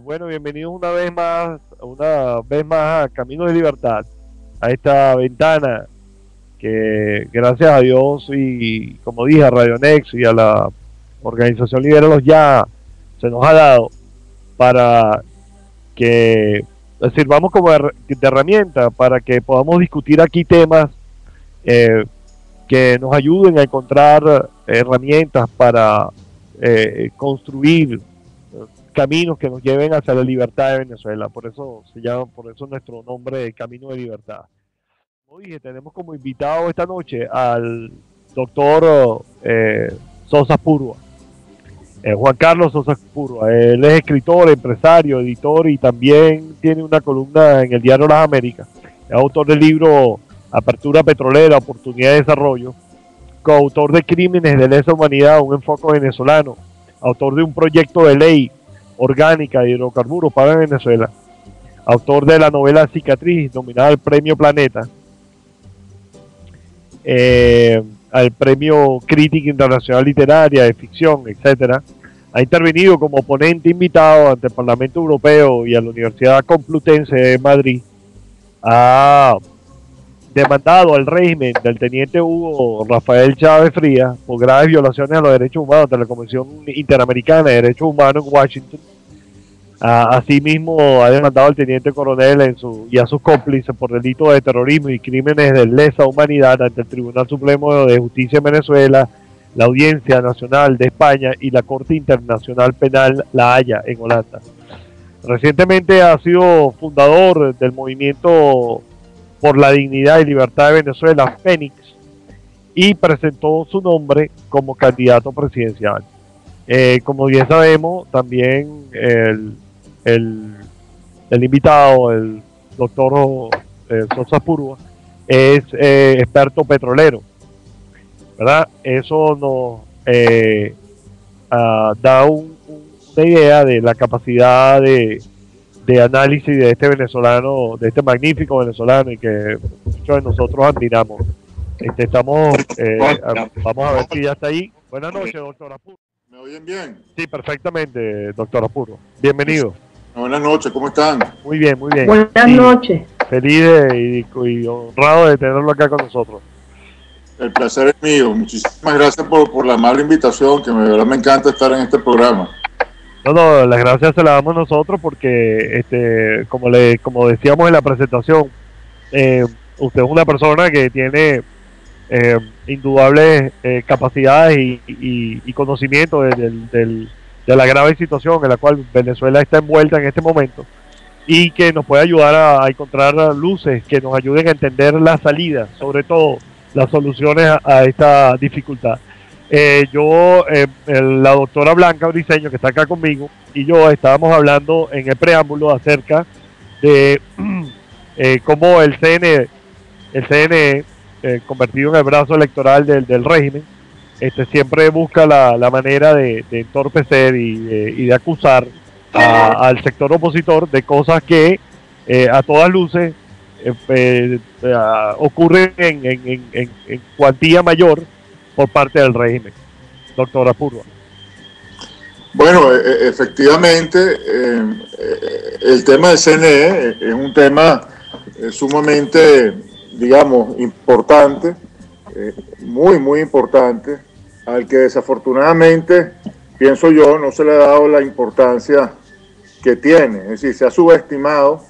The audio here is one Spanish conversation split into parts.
Bueno, bienvenidos una vez más a Camino de Libertad, a esta ventana que gracias a Dios y como dije a Radio Next y a la organización Libéralos Ya se nos ha dado para que sirvamos como de herramienta para que podamos discutir aquí temas eh, que nos ayuden a encontrar herramientas para construir caminos que nos lleven hacia la libertad de Venezuela. Por eso se llama, por eso nuestro nombre de Camino de Libertad. Como dije, tenemos como invitado esta noche al doctor Sosa Purua, Juan Carlos Sosa Purua. Él es escritor, empresario, editor y también tiene una columna en el diario Las Américas. Es autor del libro Apertura Petrolera, Oportunidad de Desarrollo, coautor de Crímenes de Lesa Humanidad, un enfoque venezolano, autor de un proyecto de ley orgánica de hidrocarburos para Venezuela, autor de la novela Cicatriz, nominada al Premio Planeta, al Premio Crítica Internacional Literaria de Ficción, etcétera. Ha intervenido como ponente invitado ante el Parlamento Europeo y a la Universidad Complutense de Madrid. Ha demandado al régimen del teniente Hugo Rafael Chávez Frías por graves violaciones a los derechos humanos ante la Comisión Interamericana de Derechos Humanos en Washington. Asimismo, ha demandado al teniente coronel y a sus cómplices por delitos de terrorismo y crímenes de lesa humanidad ante el Tribunal Supremo de Justicia de Venezuela, la Audiencia Nacional de España y la Corte Internacional Penal La Haya en Holanda. Recientemente ha sido fundador del movimiento por la dignidad y libertad de Venezuela, Fénix, y presentó su nombre como candidato presidencial. Como bien sabemos, también el invitado, el doctor Sosa Purua, es experto petrolero, ¿verdad? Eso nos da una idea de la capacidad de análisis de este venezolano, de este magnífico venezolano y que muchos de nosotros admiramos. Vamos a ver si ya está ahí. Buenas noches, doctor Apuro. ¿Me oyen bien? Sí, perfectamente, doctor Apuro. Bienvenido. Buenas noches, ¿cómo están? Muy bien, muy bien. Buenas noches. Feliz y honrado de tenerlo acá con nosotros. El placer es mío. Muchísimas gracias por la amable invitación, que de verdad me encanta estar en este programa. No, las gracias se las damos nosotros porque, como decíamos en la presentación, usted es una persona que tiene indudables capacidades y conocimiento de la grave situación en la cual Venezuela está envuelta en este momento y que nos puede ayudar a encontrar luces que nos ayuden a entender las salidas, sobre todo las soluciones a esta dificultad. La doctora Blanca Briceño, que está acá conmigo, y yo estábamos hablando en el preámbulo acerca de cómo el CNE convertido en el brazo electoral del régimen, siempre busca la manera de entorpecer y de acusar al sector opositor de cosas que a todas luces ocurren en cuantía mayor por parte del régimen. Doctora Purua. Bueno, efectivamente, el tema del CNE es un tema sumamente, digamos, importante, muy importante, al que desafortunadamente, pienso yo, no se le ha dado la importancia que tiene. Es decir, se ha subestimado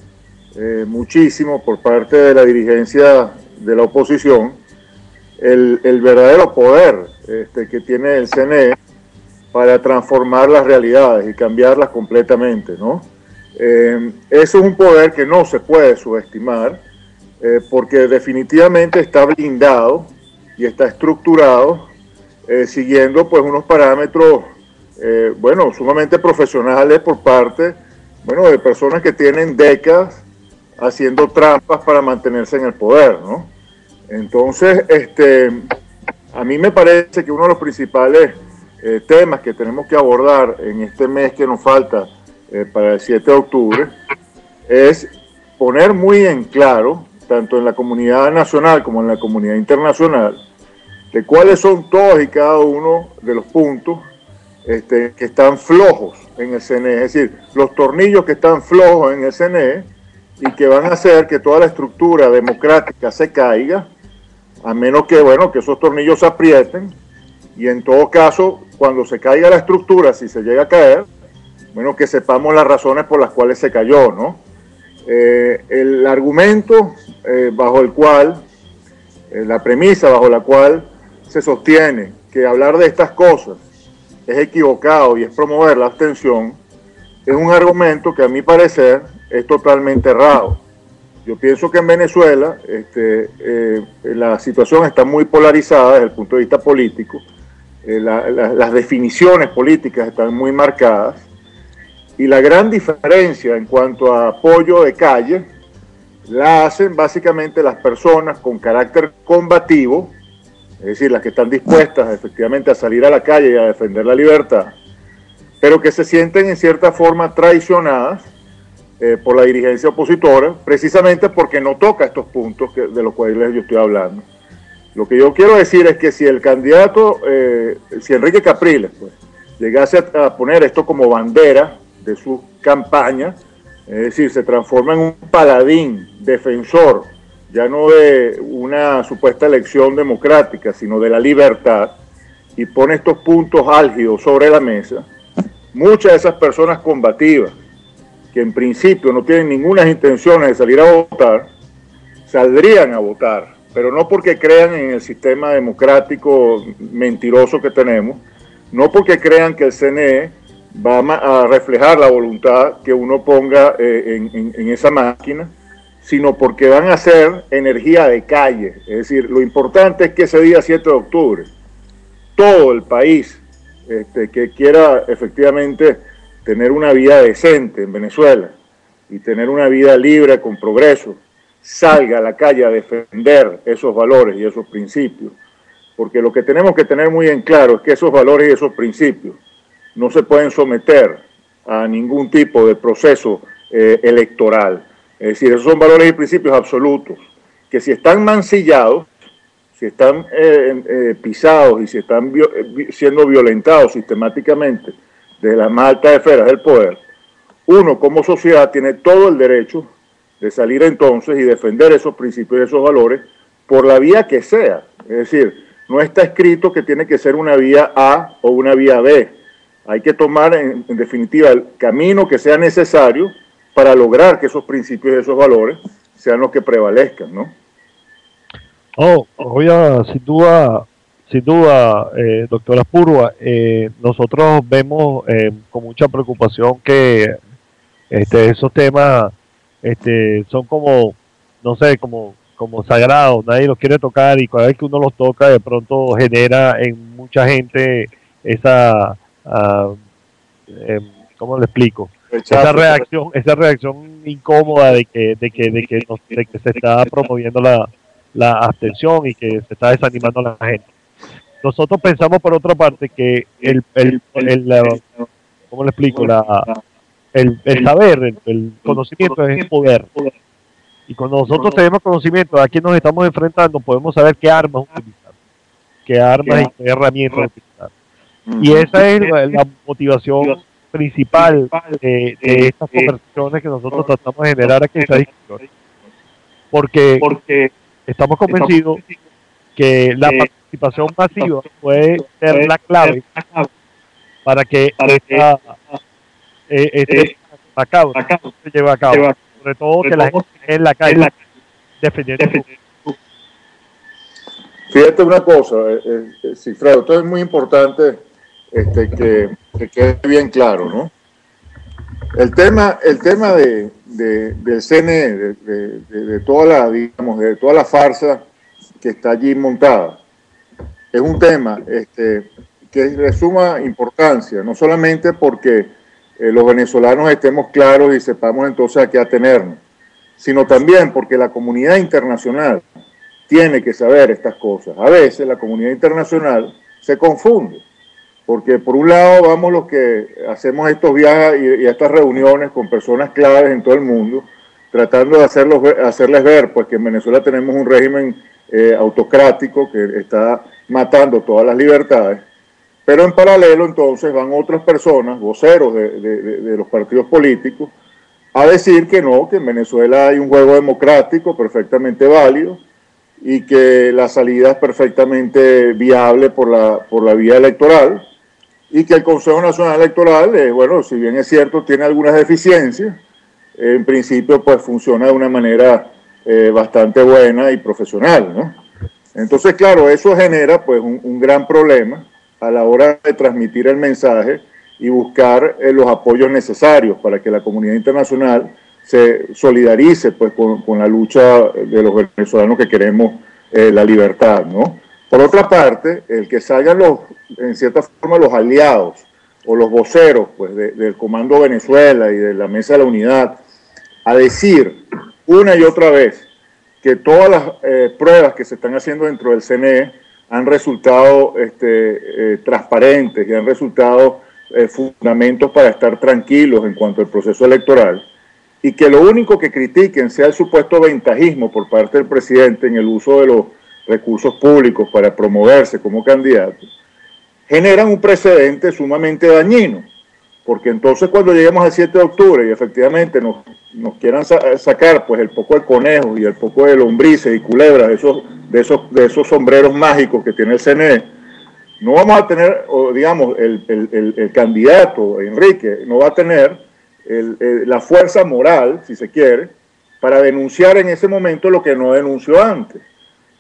muchísimo por parte de la dirigencia de la oposición el verdadero poder que tiene el CNE para transformar las realidades y cambiarlas completamente, ¿no? Eso es un poder que no se puede subestimar, porque definitivamente está blindado y está estructurado siguiendo pues unos parámetros sumamente profesionales por parte de personas que tienen décadas haciendo trampas para mantenerse en el poder, ¿no? Entonces, a mí me parece que uno de los principales temas que tenemos que abordar en este mes que nos falta para el 7 de octubre es poner muy en claro, tanto en la comunidad nacional como en la comunidad internacional, de cuáles son todos y cada uno de los puntos que están flojos en el CNE, es decir, los tornillos que están flojos en el CNE y que van a hacer que toda la estructura democrática se caiga, a menos que, bueno, que esos tornillos se aprieten, y en todo caso, cuando se caiga la estructura, si se llega a caer, bueno, que sepamos las razones por las cuales se cayó, ¿no? El argumento bajo el cual, la premisa bajo la cual se sostiene que hablar de estas cosas es equivocado y es promover la abstención, es un argumento que a mi parecer es totalmente errado. Yo pienso que en Venezuela la situación está muy polarizada desde el punto de vista político, las definiciones políticas están muy marcadas, y la gran diferencia en cuanto a apoyo de calle la hacen básicamente las personas con carácter combativo, es decir, las que están dispuestas efectivamente a salir a la calle y a defender la libertad, pero que se sienten en cierta forma traicionadas por la dirigencia opositora, precisamente porque no toca estos puntos de los cuales yo estoy hablando. Lo que yo quiero decir es que si el candidato, si Enrique Capriles, pues, llegase a poner esto como bandera de su campaña, es decir, se transforma en un paladín, defensor, ya no de una supuesta elección democrática, sino de la libertad, y pone estos puntos álgidos sobre la mesa, muchas de esas personas combativas, que en principio no tienen ninguna intenciones de salir a votar, saldrían a votar, pero no porque crean en el sistema democrático mentiroso que tenemos, no porque crean que el CNE va a reflejar la voluntad que uno ponga en esa máquina, sino porque van a ser energía de calle. Es decir, lo importante es que ese día 7 de octubre, todo el país que quiera efectivamente tener una vida decente en Venezuela y tener una vida libre con progreso, salga a la calle a defender esos valores y esos principios. Porque lo que tenemos que tener muy en claro es que esos valores y esos principios no se pueden someter a ningún tipo de proceso electoral. Es decir, esos son valores y principios absolutos, que si están mancillados, si están pisados y si están siendo violentados sistemáticamente desde las más altas esferas del poder, uno como sociedad tiene todo el derecho de salir entonces y defender esos principios y esos valores por la vía que sea. Es decir, no está escrito que tiene que ser una vía A o una vía B. Hay que tomar en definitiva el camino que sea necesario para lograr que esos principios y esos valores sean los que prevalezcan, ¿no? Sin duda, doctora Spurua, nosotros vemos con mucha preocupación que esos temas son como, no sé, como sagrados, nadie los quiere tocar, y cada vez que uno los toca de pronto genera en mucha gente esa, ¿cómo le explico? Esa reacción incómoda de que se está promoviendo la abstención y que se está desanimando a la gente. Nosotros pensamos, por otra parte, que ¿cómo le explico? El saber, el conocimiento es el poder. Y cuando nosotros tenemos conocimiento de a quién nos estamos enfrentando, podemos saber qué armas utilizar, qué armas y qué herramientas utilizar. Y esa es la motivación principal de estas conversaciones que nosotros tratamos de generar aquí en esta discusión. Porque estamos convencidos que la participación masiva puede ser la clave para que este se lleve a cabo. Sobre todo que la gente en la calle defendiendo. Fíjate una cosa, Cifredo, esto es muy importante que quede bien claro, ¿no? El tema del CNE, de toda la farsa que está allí montada, es un tema que es de suma importancia, no solamente porque los venezolanos estemos claros y sepamos entonces a qué atenernos, sino también porque la comunidad internacional tiene que saber estas cosas. A veces la comunidad internacional se confunde, porque por un lado vamos los que hacemos estos viajes y estas reuniones con personas claves en todo el mundo, tratando de hacerles ver pues, que en Venezuela tenemos un régimen autocrático que está matando todas las libertades, Pero en paralelo entonces van otras personas, voceros de los partidos políticos, a decir que no, que en Venezuela hay un juego democrático perfectamente válido y que la salida es perfectamente viable por la vía electoral, y que el Consejo Nacional Electoral, bueno, si bien es cierto, tiene algunas deficiencias, en principio pues funciona de una manera bastante buena y profesional, ¿no? Entonces, claro, eso genera pues un gran problema a la hora de transmitir el mensaje y buscar los apoyos necesarios para que la comunidad internacional se solidarice pues con la lucha de los venezolanos que queremos la libertad, ¿no? Por otra parte, el que salgan en cierta forma los aliados o los voceros pues, del Comando Venezuela y de la Mesa de la Unidad a decir una y otra vez que todas las pruebas que se están haciendo dentro del CNE han resultado transparentes y han resultado fundamentos para estar tranquilos en cuanto al proceso electoral, y que lo único que critiquen sea el supuesto ventajismo por parte del presidente en el uso de los recursos públicos para promoverse como candidato, generan un precedente sumamente dañino, porque entonces cuando lleguemos al 7 de octubre y efectivamente nos quieran sacar pues el poco de conejos y el poco de lombrices y culebras de esos sombreros mágicos que tiene el CNE, no vamos a tener, o digamos, el candidato Enrique no va a tener la fuerza moral, si se quiere, para denunciar en ese momento lo que no denunció antes.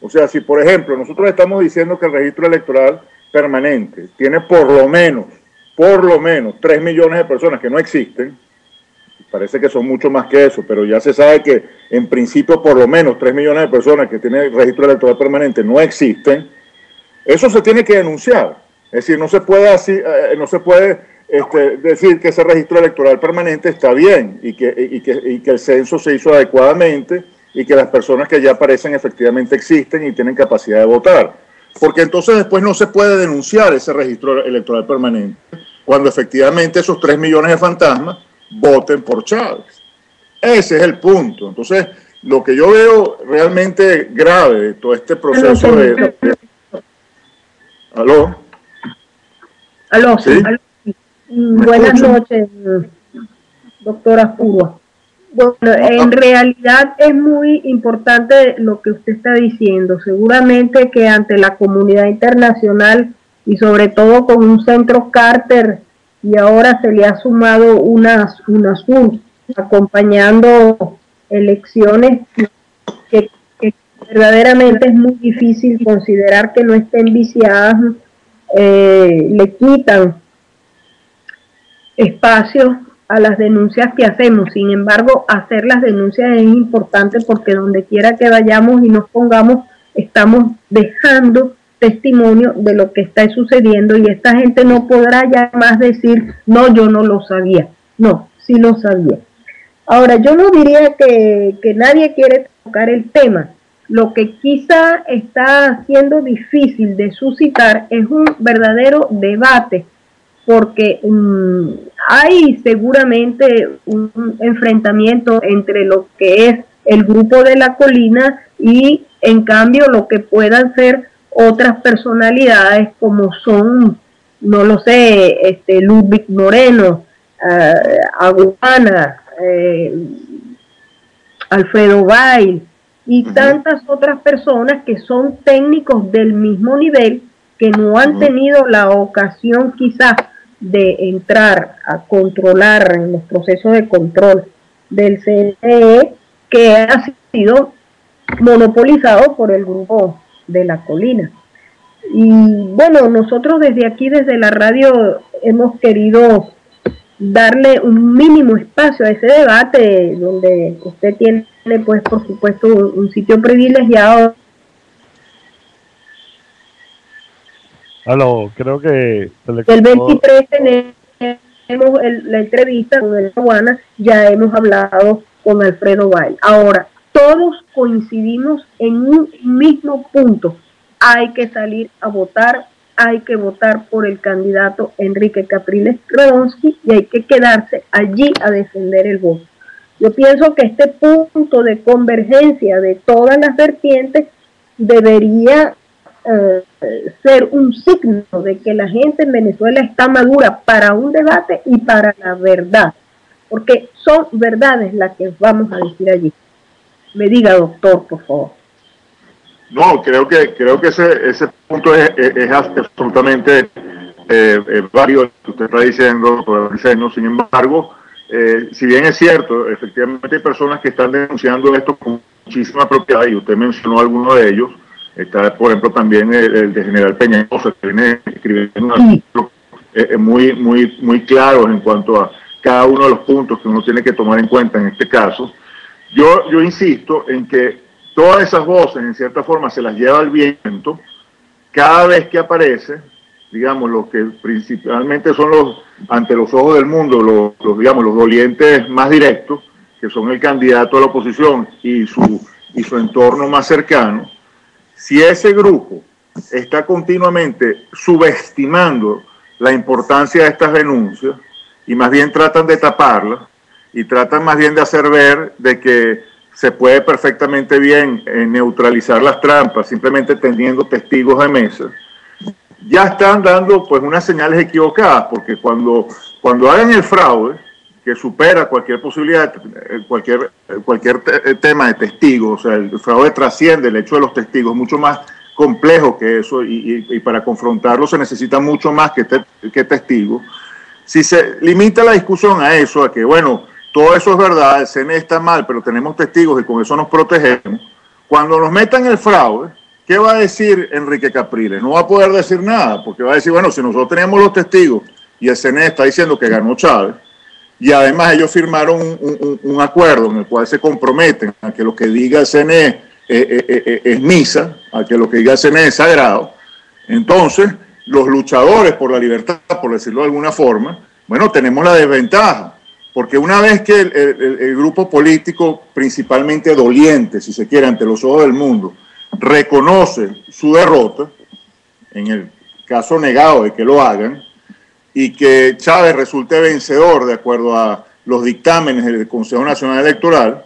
O sea, si por ejemplo nosotros estamos diciendo que el registro electoral permanente tiene por lo menos 3 millones de personas que no existen, parece que son mucho más que eso, pero ya se sabe que en principio por lo menos 3 millones de personas que tienen el registro electoral permanente no existen, eso se tiene que denunciar. Es decir, no se puede decir que ese registro electoral permanente está bien y que el censo se hizo adecuadamente y que las personas que ya aparecen efectivamente existen y tienen capacidad de votar. Porque entonces después no se puede denunciar ese registro electoral permanente cuando efectivamente esos 3 millones de fantasmas voten por Chávez. Ese es el punto. Entonces, lo que yo veo realmente grave de todo este proceso ¿Aló? Aló, ¿Sí? aló. Buenas noches, doctora Púa. Bueno, en realidad es muy importante lo que usted está diciendo. Seguramente que ante la comunidad internacional y sobre todo con un centro Carter, y ahora se le ha sumado UNASUR acompañando elecciones que verdaderamente es muy difícil considerar que no estén viciadas, le quitan espacio a las denuncias que hacemos. Sin embargo, hacer las denuncias es importante porque donde quiera que vayamos y nos pongamos, estamos dejando testimonio de lo que está sucediendo, y esta gente no podrá ya más decir, no, yo no lo sabía. No, sí lo sabía. Ahora, yo no diría que nadie quiere tocar el tema. Lo que quizá está siendo difícil de suscitar es un verdadero debate, porque hay seguramente un enfrentamiento entre lo que es el grupo de la colina y en cambio lo que puedan ser otras personalidades como son, no lo sé, Ludwig Moreno, Aguana, Alfredo Bail y tantas otras personas que son técnicos del mismo nivel, que no han tenido la ocasión quizás de entrar a controlar en los procesos de control del CNE, que ha sido monopolizado por el grupo de la colina. Y bueno, nosotros desde aquí, desde la radio, hemos querido darle un mínimo espacio a ese debate, donde usted tiene, pues, por supuesto, un sitio privilegiado. Aló, creo que El 23 tenemos la entrevista con el Aguana, ya hemos hablado con Alfredo Bail. Ahora, todos coincidimos en un mismo punto: hay que salir a votar, hay que votar por el candidato Enrique Capriles Radonsky y hay que quedarse allí a defender el voto. Yo pienso que este punto de convergencia de todas las vertientes debería ser un signo de que la gente en Venezuela está madura para un debate y para la verdad, porque son verdades las que vamos a decir allí. Me diga, doctor, por favor. No, creo que ese punto es absolutamente válido que usted está diciendo, sin embargo, si bien es cierto, efectivamente hay personas que están denunciando esto con muchísima propiedad, y usted mencionó alguno de ellos. Está, por ejemplo, también el de General Peñalosa, que viene escribiendo muy claros en cuanto a cada uno de los puntos que uno tiene que tomar en cuenta en este caso. Yo insisto en que todas esas voces, en cierta forma, se las lleva el viento cada vez que aparece, digamos, los que principalmente son ante los ojos del mundo, digamos, los dolientes más directos, que son el candidato a la oposición y su entorno más cercano. Si ese grupo está continuamente subestimando la importancia de estas denuncias y más bien tratan de taparlas y tratan más bien de hacer ver de que se puede perfectamente bien neutralizar las trampas simplemente teniendo testigos de mesa, ya están dando pues unas señales equivocadas, porque cuando hagan el fraude que supera cualquier posibilidad, cualquier tema de testigos, o sea, el fraude trasciende el hecho de los testigos, mucho más complejo que eso, y para confrontarlo se necesita mucho más que testigos. Si se limita la discusión a eso, a que bueno, todo eso es verdad, el CNE está mal, pero tenemos testigos y con eso nos protegemos, cuando nos metan el fraude, ¿qué va a decir Enrique Capriles? No va a poder decir nada, porque va a decir, bueno, si nosotros tenemos los testigos y el CNE está diciendo que ganó Chávez, y además ellos firmaron un acuerdo en el cual se comprometen a que lo que diga el CNE es misa, a que lo que diga el CNE es sagrado. Entonces, los luchadores por la libertad, por decirlo de alguna forma, bueno, tenemos la desventaja, porque una vez que el grupo político, principalmente doliente, si se quiere, ante los ojos del mundo, reconoce su derrota, en el caso negado de que lo hagan, y que Chávez resulte vencedor de acuerdo a los dictámenes del Consejo Nacional Electoral,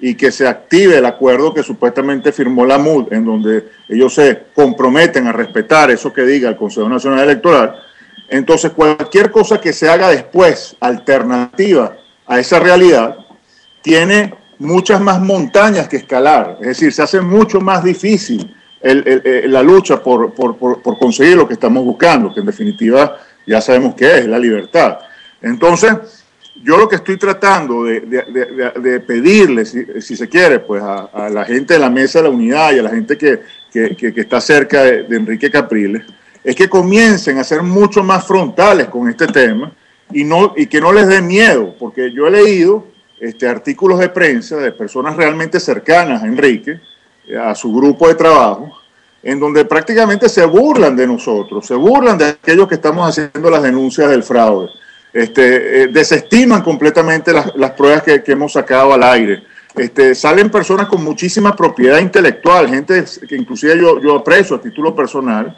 y que se active el acuerdo que supuestamente firmó la MUD, en donde ellos se comprometen a respetar eso que diga el Consejo Nacional Electoral. Entonces, cualquier cosa que se haga después, alternativa a esa realidad, tiene muchas más montañas que escalar. Es decir, se hace mucho más difícil la lucha por conseguir lo que estamos buscando, que en definitiva ya sabemos qué es la libertad. Entonces, yo lo que estoy tratando de pedirle, si se quiere, pues a la gente de la Mesa de la Unidad y a la gente que está cerca de Enrique Capriles, es que comiencen a ser mucho más frontales con este tema y que no les dé miedo, porque yo he leído artículos de prensa de personas realmente cercanas a Enrique, a su grupo de trabajo, en donde prácticamente se burlan de nosotros, se burlan de aquellos que estamos haciendo las denuncias del fraude, desestiman completamente las pruebas que hemos sacado al aire. Salen personas con muchísima propiedad intelectual, gente que inclusive yo aprecio a título personal,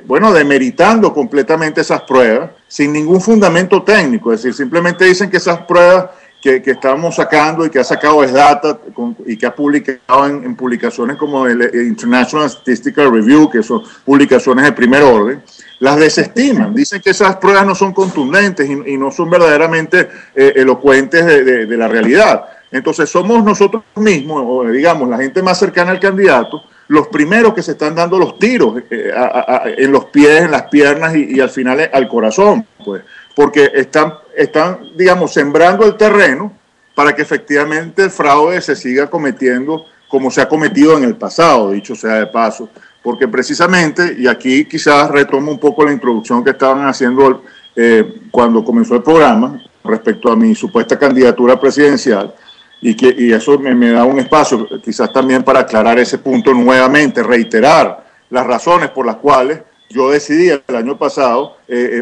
bueno, demeritando completamente esas pruebas sin ningún fundamento técnico, es decir, simplemente dicen que esas pruebas que estamos sacando y que ha sacado SDATA y que ha publicado en publicaciones como el International Statistical Review, que son publicaciones de primer orden, las desestiman, dicen que esas pruebas no son contundentes y no son verdaderamente elocuentes de la realidad. Entonces somos nosotros mismos, o digamos la gente más cercana al candidato, los primeros que se están dando los tiros en los pies, en las piernas y al final al corazón, pues, porque están, digamos, sembrando el terreno para que efectivamente el fraude se siga cometiendo como se ha cometido en el pasado, dicho sea de paso, porque precisamente, y aquí quizás retomo un poco la introducción que estaban haciendo cuando comenzó el programa respecto a mi supuesta candidatura presidencial, y eso me da un espacio quizás también para aclarar ese punto nuevamente, reiterar las razones por las cuales yo decidí el año pasado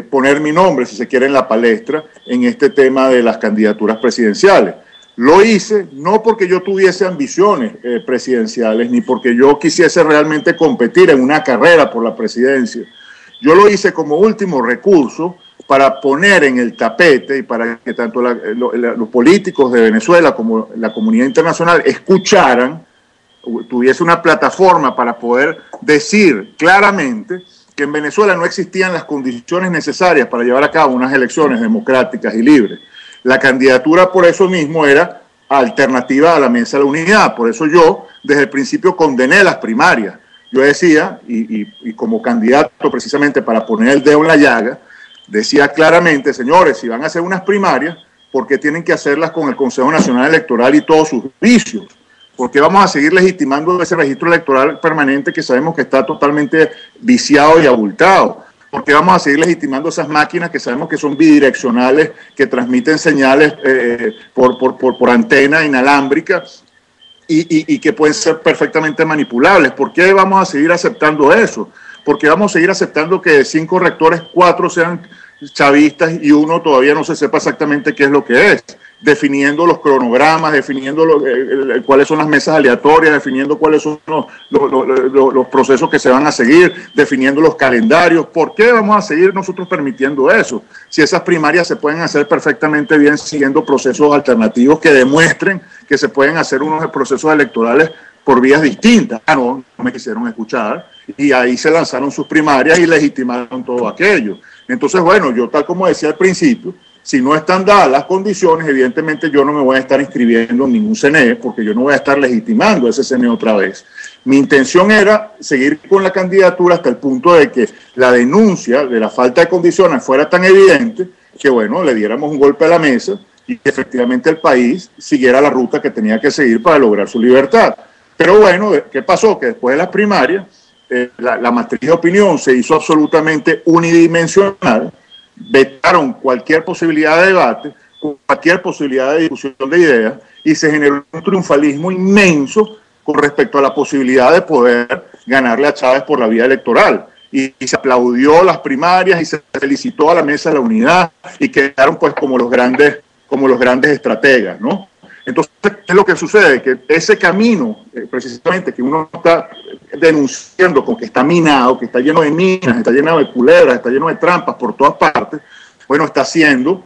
poner mi nombre, si se quiere, en la palestra en este tema de las candidaturas presidenciales. Lo hice no porque yo tuviese ambiciones presidenciales, ni porque yo quisiese realmente competir en una carrera por la presidencia. Yo lo hice como último recurso para poner en el tapete y para que tanto los políticos de Venezuela como la comunidad internacional escucharan tuviese una plataforma para poder decir claramente que en Venezuela no existían las condiciones necesarias para llevar a cabo unas elecciones democráticas y libres. La candidatura por eso mismo era alternativa a la Mesa de la Unidad. Por eso yo desde el principio condené las primarias. Yo decía, y como candidato precisamente para poner el dedo en la llaga, decía claramente, señores, si van a hacer unas primarias, ¿por qué tienen que hacerlas con el Consejo Nacional Electoral y todos sus vicios? ¿Por qué vamos a seguir legitimando ese registro electoral permanente que sabemos que está totalmente viciado y abultado? ¿Por qué vamos a seguir legitimando esas máquinas que sabemos que son bidireccionales, que transmiten señales por antena inalámbrica y que pueden ser perfectamente manipulables? ¿Por qué vamos a seguir aceptando eso? ¿Por qué vamos a seguir aceptando que de 5 rectores, 4 sean chavistas y 1 todavía no se sepa exactamente qué es lo que es? Definiendo los cronogramas, definiendo cuáles son las mesas aleatorias, definiendo cuáles son los procesos que se van a seguir, definiendo los calendarios. ¿Por qué vamos a seguir nosotros permitiendo eso? Si esas primarias se pueden hacer perfectamente bien siguiendo procesos alternativos que demuestren que se pueden hacer unos procesos electorales por vías distintas. No me quisieron escuchar y ahí se lanzaron sus primarias y legitimaron todo aquello. Entonces, bueno, yo tal como decía al principio, si no están dadas las condiciones, evidentemente yo no me voy a estar inscribiendo en ningún CNE porque yo no voy a estar legitimando ese CNE otra vez. Mi intención era seguir con la candidatura hasta el punto de que la denuncia de la falta de condiciones fuera tan evidente que, bueno, le diéramos un golpe a la mesa y que efectivamente el país siguiera la ruta que tenía que seguir para lograr su libertad. Pero bueno, ¿qué pasó? Que después de las primarias, la matriz de opinión se hizo absolutamente unidimensional, vetaron cualquier posibilidad de debate, cualquier posibilidad de discusión de ideas, y se generó un triunfalismo inmenso con respecto a la posibilidad de poder ganarle a Chávez por la vía electoral. Y se aplaudió las primarias y se felicitó a la Mesa de la Unidad y quedaron pues como los grandes estrategas, ¿no? Entonces, ¿qué es lo que sucede? Que ese camino, precisamente, que uno está denunciando con que está minado, que está lleno de minas, está lleno de culebras, está lleno de trampas por todas partes, bueno, está siendo,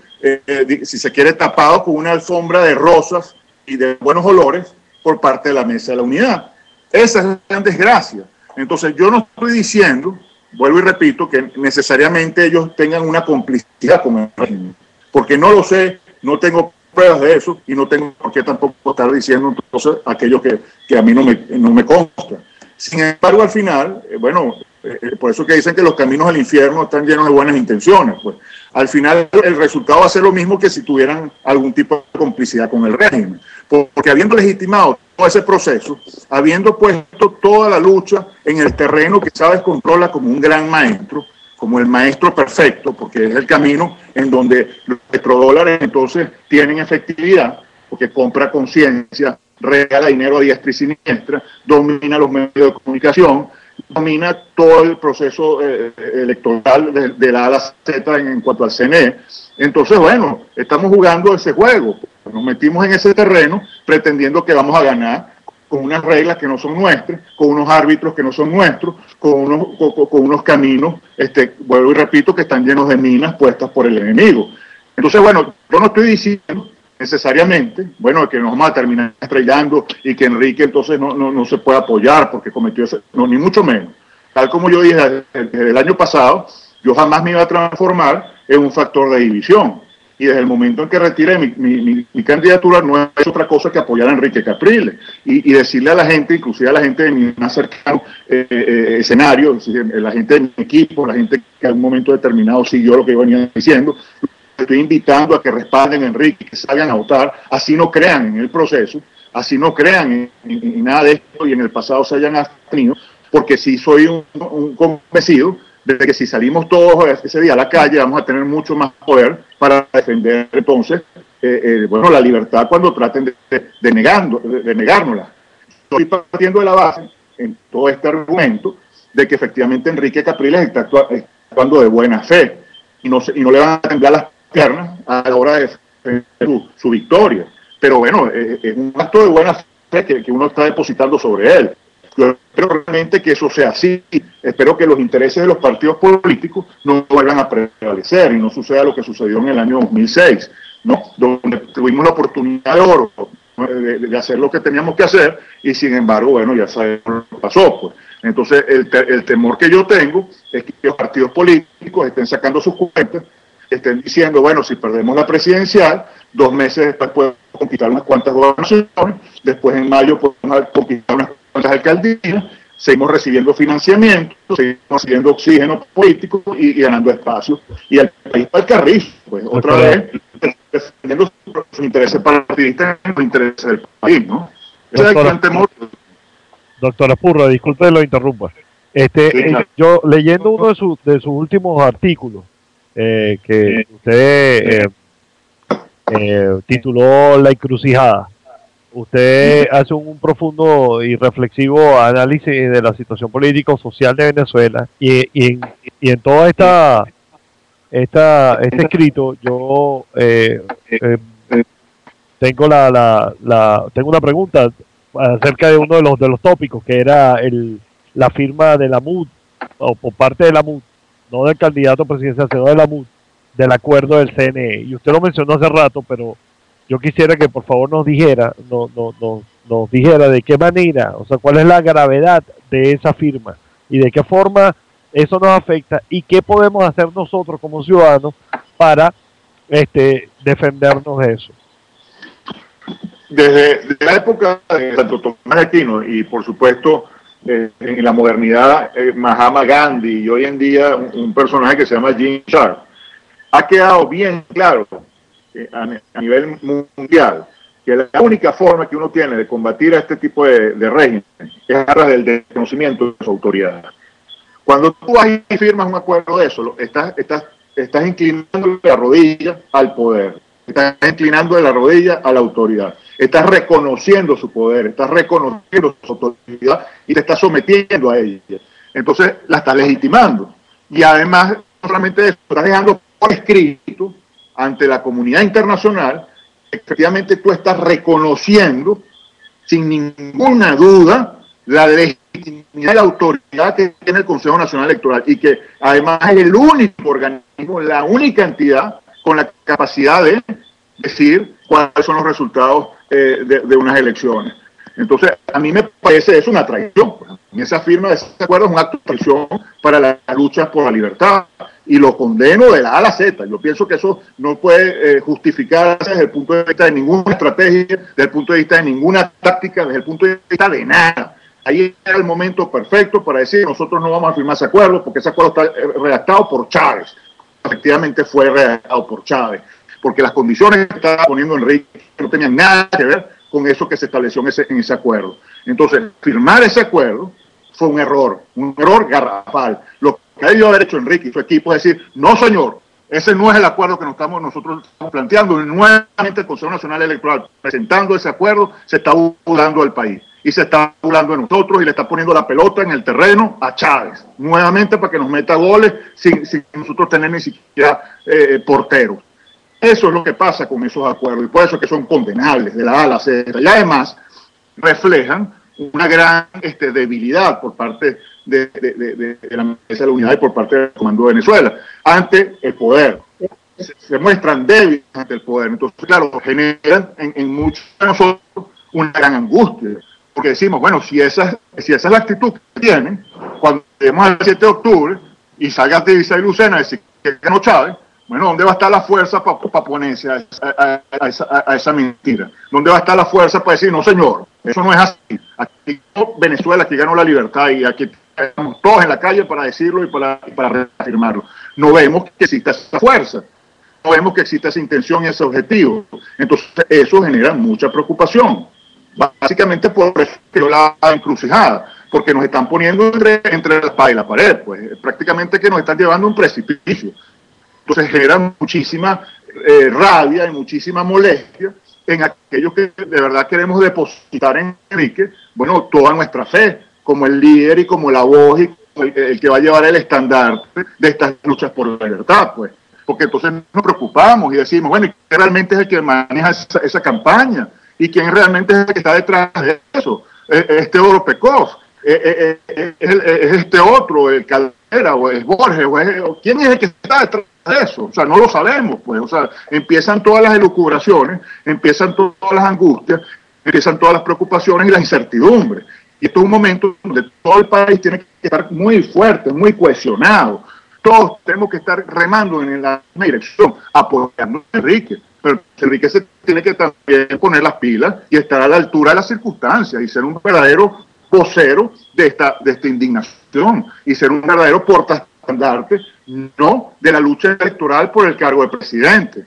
si se quiere, tapado con una alfombra de rosas y de buenos olores por parte de la Mesa de la Unidad. Esa es la gran desgracia. Entonces, yo no estoy diciendo, vuelvo y repito, que necesariamente ellos tengan una complicidad con el régimen, porque no lo sé, no tengo pruebas de eso y no tengo por qué tampoco estar diciendo entonces aquello que a mí no me consta. Sin embargo, al final, bueno, por eso que dicen que los caminos al infierno están llenos de buenas intenciones, pues al final el resultado va a ser lo mismo que si tuvieran algún tipo de complicidad con el régimen, porque habiendo legitimado todo ese proceso, habiendo puesto toda la lucha en el terreno que Chávez controla como un gran maestro, como el maestro perfecto, porque es el camino en donde los petrodólares entonces tienen efectividad, porque compra conciencia, regala dinero a diestra y siniestra, domina los medios de comunicación, domina todo el proceso electoral de la A a la Z en cuanto al CNE. Entonces, bueno, estamos jugando ese juego, nos metimos en ese terreno pretendiendo que vamos a ganar con unas reglas que no son nuestras, con unos árbitros que no son nuestros, con unos caminos, vuelvo y repito, que están llenos de minas puestas por el enemigo. Entonces, bueno, yo no estoy diciendo necesariamente, bueno, que nos vamos a terminar estrellando y que Enrique entonces no se puede apoyar porque cometió ese, no, ni mucho menos. Tal como yo dije desde el año pasado, yo jamás me iba a transformar en un factor de división. Y desde el momento en que retiré mi candidatura no es otra cosa que apoyar a Enrique Capriles y decirle a la gente, inclusive a la gente de mi más cercano escenario, la gente de mi equipo, la gente que en un momento determinado siguió lo que yo venía diciendo, estoy invitando a que respalden a Enrique, que salgan a votar, así no crean en el proceso, así no crean en nada de esto y en el pasado se hayan abstenido, porque sí soy un convencido de que si salimos todos ese día a la calle vamos a tener mucho más poder para defender entonces bueno, la libertad cuando traten de negárnosla. Estoy partiendo de la base en todo este argumento de que efectivamente Enrique Capriles está actuando de buena fe y no le van a temblar las piernas a la hora de defender su victoria. Pero bueno, es un acto de buena fe que uno está depositando sobre él. Yo espero realmente que eso sea así. Espero que los intereses de los partidos políticos no vuelvan a prevalecer y no suceda lo que sucedió en el año 2006, ¿no? Donde tuvimos la oportunidad de oro de hacer lo que teníamos que hacer, y sin embargo, bueno, ya sabemos lo que pasó, pues. Entonces, el temor que yo tengo es que los partidos políticos estén sacando sus cuentas, estén diciendo, bueno, si perdemos la presidencial, 2 meses después podemos conquistar unas cuantas gobernaciones, después en mayo podemos conquistar unas cuantas alcaldías, seguimos recibiendo financiamiento, seguimos recibiendo oxígeno político y ganando espacio. Y el país para el carrizo, pues otra vez defendiendo sus intereses partidistas y los intereses del país, ¿no? Ese es el gran temor. Doctora Purra, disculpe lo interrumpa. Sí, claro. Yo leyendo uno de sus últimos artículos, que usted tituló La Encrucijada, usted hace un profundo y reflexivo análisis de la situación político-social de Venezuela, y en toda este escrito yo tengo tengo una pregunta acerca de uno de los tópicos, que era la firma de la MUD, o por parte de la MUD, no del candidato presidencial, sino de la MUD, del acuerdo del CNE. Y usted lo mencionó hace rato, pero yo quisiera que por favor nos dijera de qué manera, o sea, cuál es la gravedad de esa firma y de qué forma eso nos afecta, y qué podemos hacer nosotros como ciudadanos para defendernos de eso. Desde la época de Santo Tomás de Aquino y por supuesto en la modernidad Mahatma Gandhi, y hoy en día un personaje que se llama Gene Sharp, ha quedado bien claro a nivel mundial que la única forma que uno tiene de combatir a este tipo de régimen es a través del desconocimiento de su autoridad. Cuando tú vas y firmas un acuerdo de eso, estás inclinando la rodilla al poder, estás inclinando la rodilla a la autoridad, estás reconociendo su poder, estás reconociendo su autoridad y te estás sometiendo a ella. Entonces la estás legitimando. Y además, no solamente eso, estás dejando por escrito ante la comunidad internacional, efectivamente tú estás reconociendo sin ninguna duda la legitimidad y la autoridad que tiene el Consejo Nacional Electoral, y que además es el único organismo, la única entidad con la capacidad de decir cuáles son los resultados de unas elecciones. Entonces, a mí me parece eso una traición. Y esa firma de ese acuerdo es un acto de traición para la lucha por la libertad, y lo condeno de la A a la Z. Yo pienso que eso no puede justificarse desde el punto de vista de ninguna estrategia, desde el punto de vista de ninguna táctica, desde el punto de vista de nada. Ahí era el momento perfecto para decir, nosotros no vamos a firmar ese acuerdo porque ese acuerdo está redactado por Chávez. Efectivamente fue redactado por Chávez, porque las condiciones que estaba poniendo Enrique no tenían nada que ver con eso que se estableció en ese acuerdo. Entonces, firmar ese acuerdo fue un error garrafal. Lo que debió haber hecho Enrique y su equipo es decir, no señor, ese no es el acuerdo que nosotros estamos planteando. Y nuevamente el Consejo Nacional Electoral, presentando ese acuerdo, se está burlando al país, y se está burlando de nosotros, y le está poniendo la pelota en el terreno a Chávez, nuevamente para que nos meta goles sin nosotros tener ni siquiera porteros. Eso es lo que pasa con esos acuerdos, y por eso es que son condenables de la A a la Z, y además reflejan una gran debilidad por parte de la Mesa de la Unidad y por parte del Comando de Venezuela ante el poder. Se muestran débiles ante el poder. Entonces, claro, generan en muchos de nosotros una gran angustia, porque decimos, bueno, si esa es la actitud que tienen, cuando lleguemos al 7 de octubre y salga Divisa y Lucena a decir que ganó Chávez, bueno, ¿dónde va a estar la fuerza para oponerse a esa mentira? ¿Dónde va a estar la fuerza para decir, no señor, eso no es así? Aquí Venezuela, aquí ganó la libertad, y aquí estamos todos en la calle para decirlo y para reafirmarlo. No vemos que exista esa fuerza, no vemos que exista esa intención y ese objetivo. Entonces eso genera mucha preocupación. Básicamente por eso que la encrucijada, porque nos están poniendo entre la espada y la pared, pues prácticamente que nos están llevando a un precipicio. Entonces genera muchísima rabia y muchísima molestia en aquellos que de verdad queremos depositar en Enrique, bueno, toda nuestra fe, como el líder y como la voz y el que va a llevar el estandarte de estas luchas por la libertad, pues. Porque entonces nos preocupamos y decimos, bueno, ¿y quién realmente es el que maneja esa campaña? ¿Y quién realmente es el que está detrás de eso? ¿Es Teodoro Pekov? ¿Es este otro, el Caldera, o es Borges? O ¿quién es el que está detrás de eso? O sea, no lo sabemos, pues. O sea, empiezan todas las elucubraciones, empiezan todas las angustias, empiezan todas las preocupaciones y las incertidumbres. Y esto es un momento donde todo el país tiene que estar muy fuerte, muy cohesionado. Todos tenemos que estar remando en la misma dirección, apoyando a Enrique. Pero Enrique se tiene que también poner las pilas y estar a la altura de las circunstancias y ser un verdadero vocero de esta indignación y ser un verdadero portaestandarte, no de la lucha electoral por el cargo de presidente.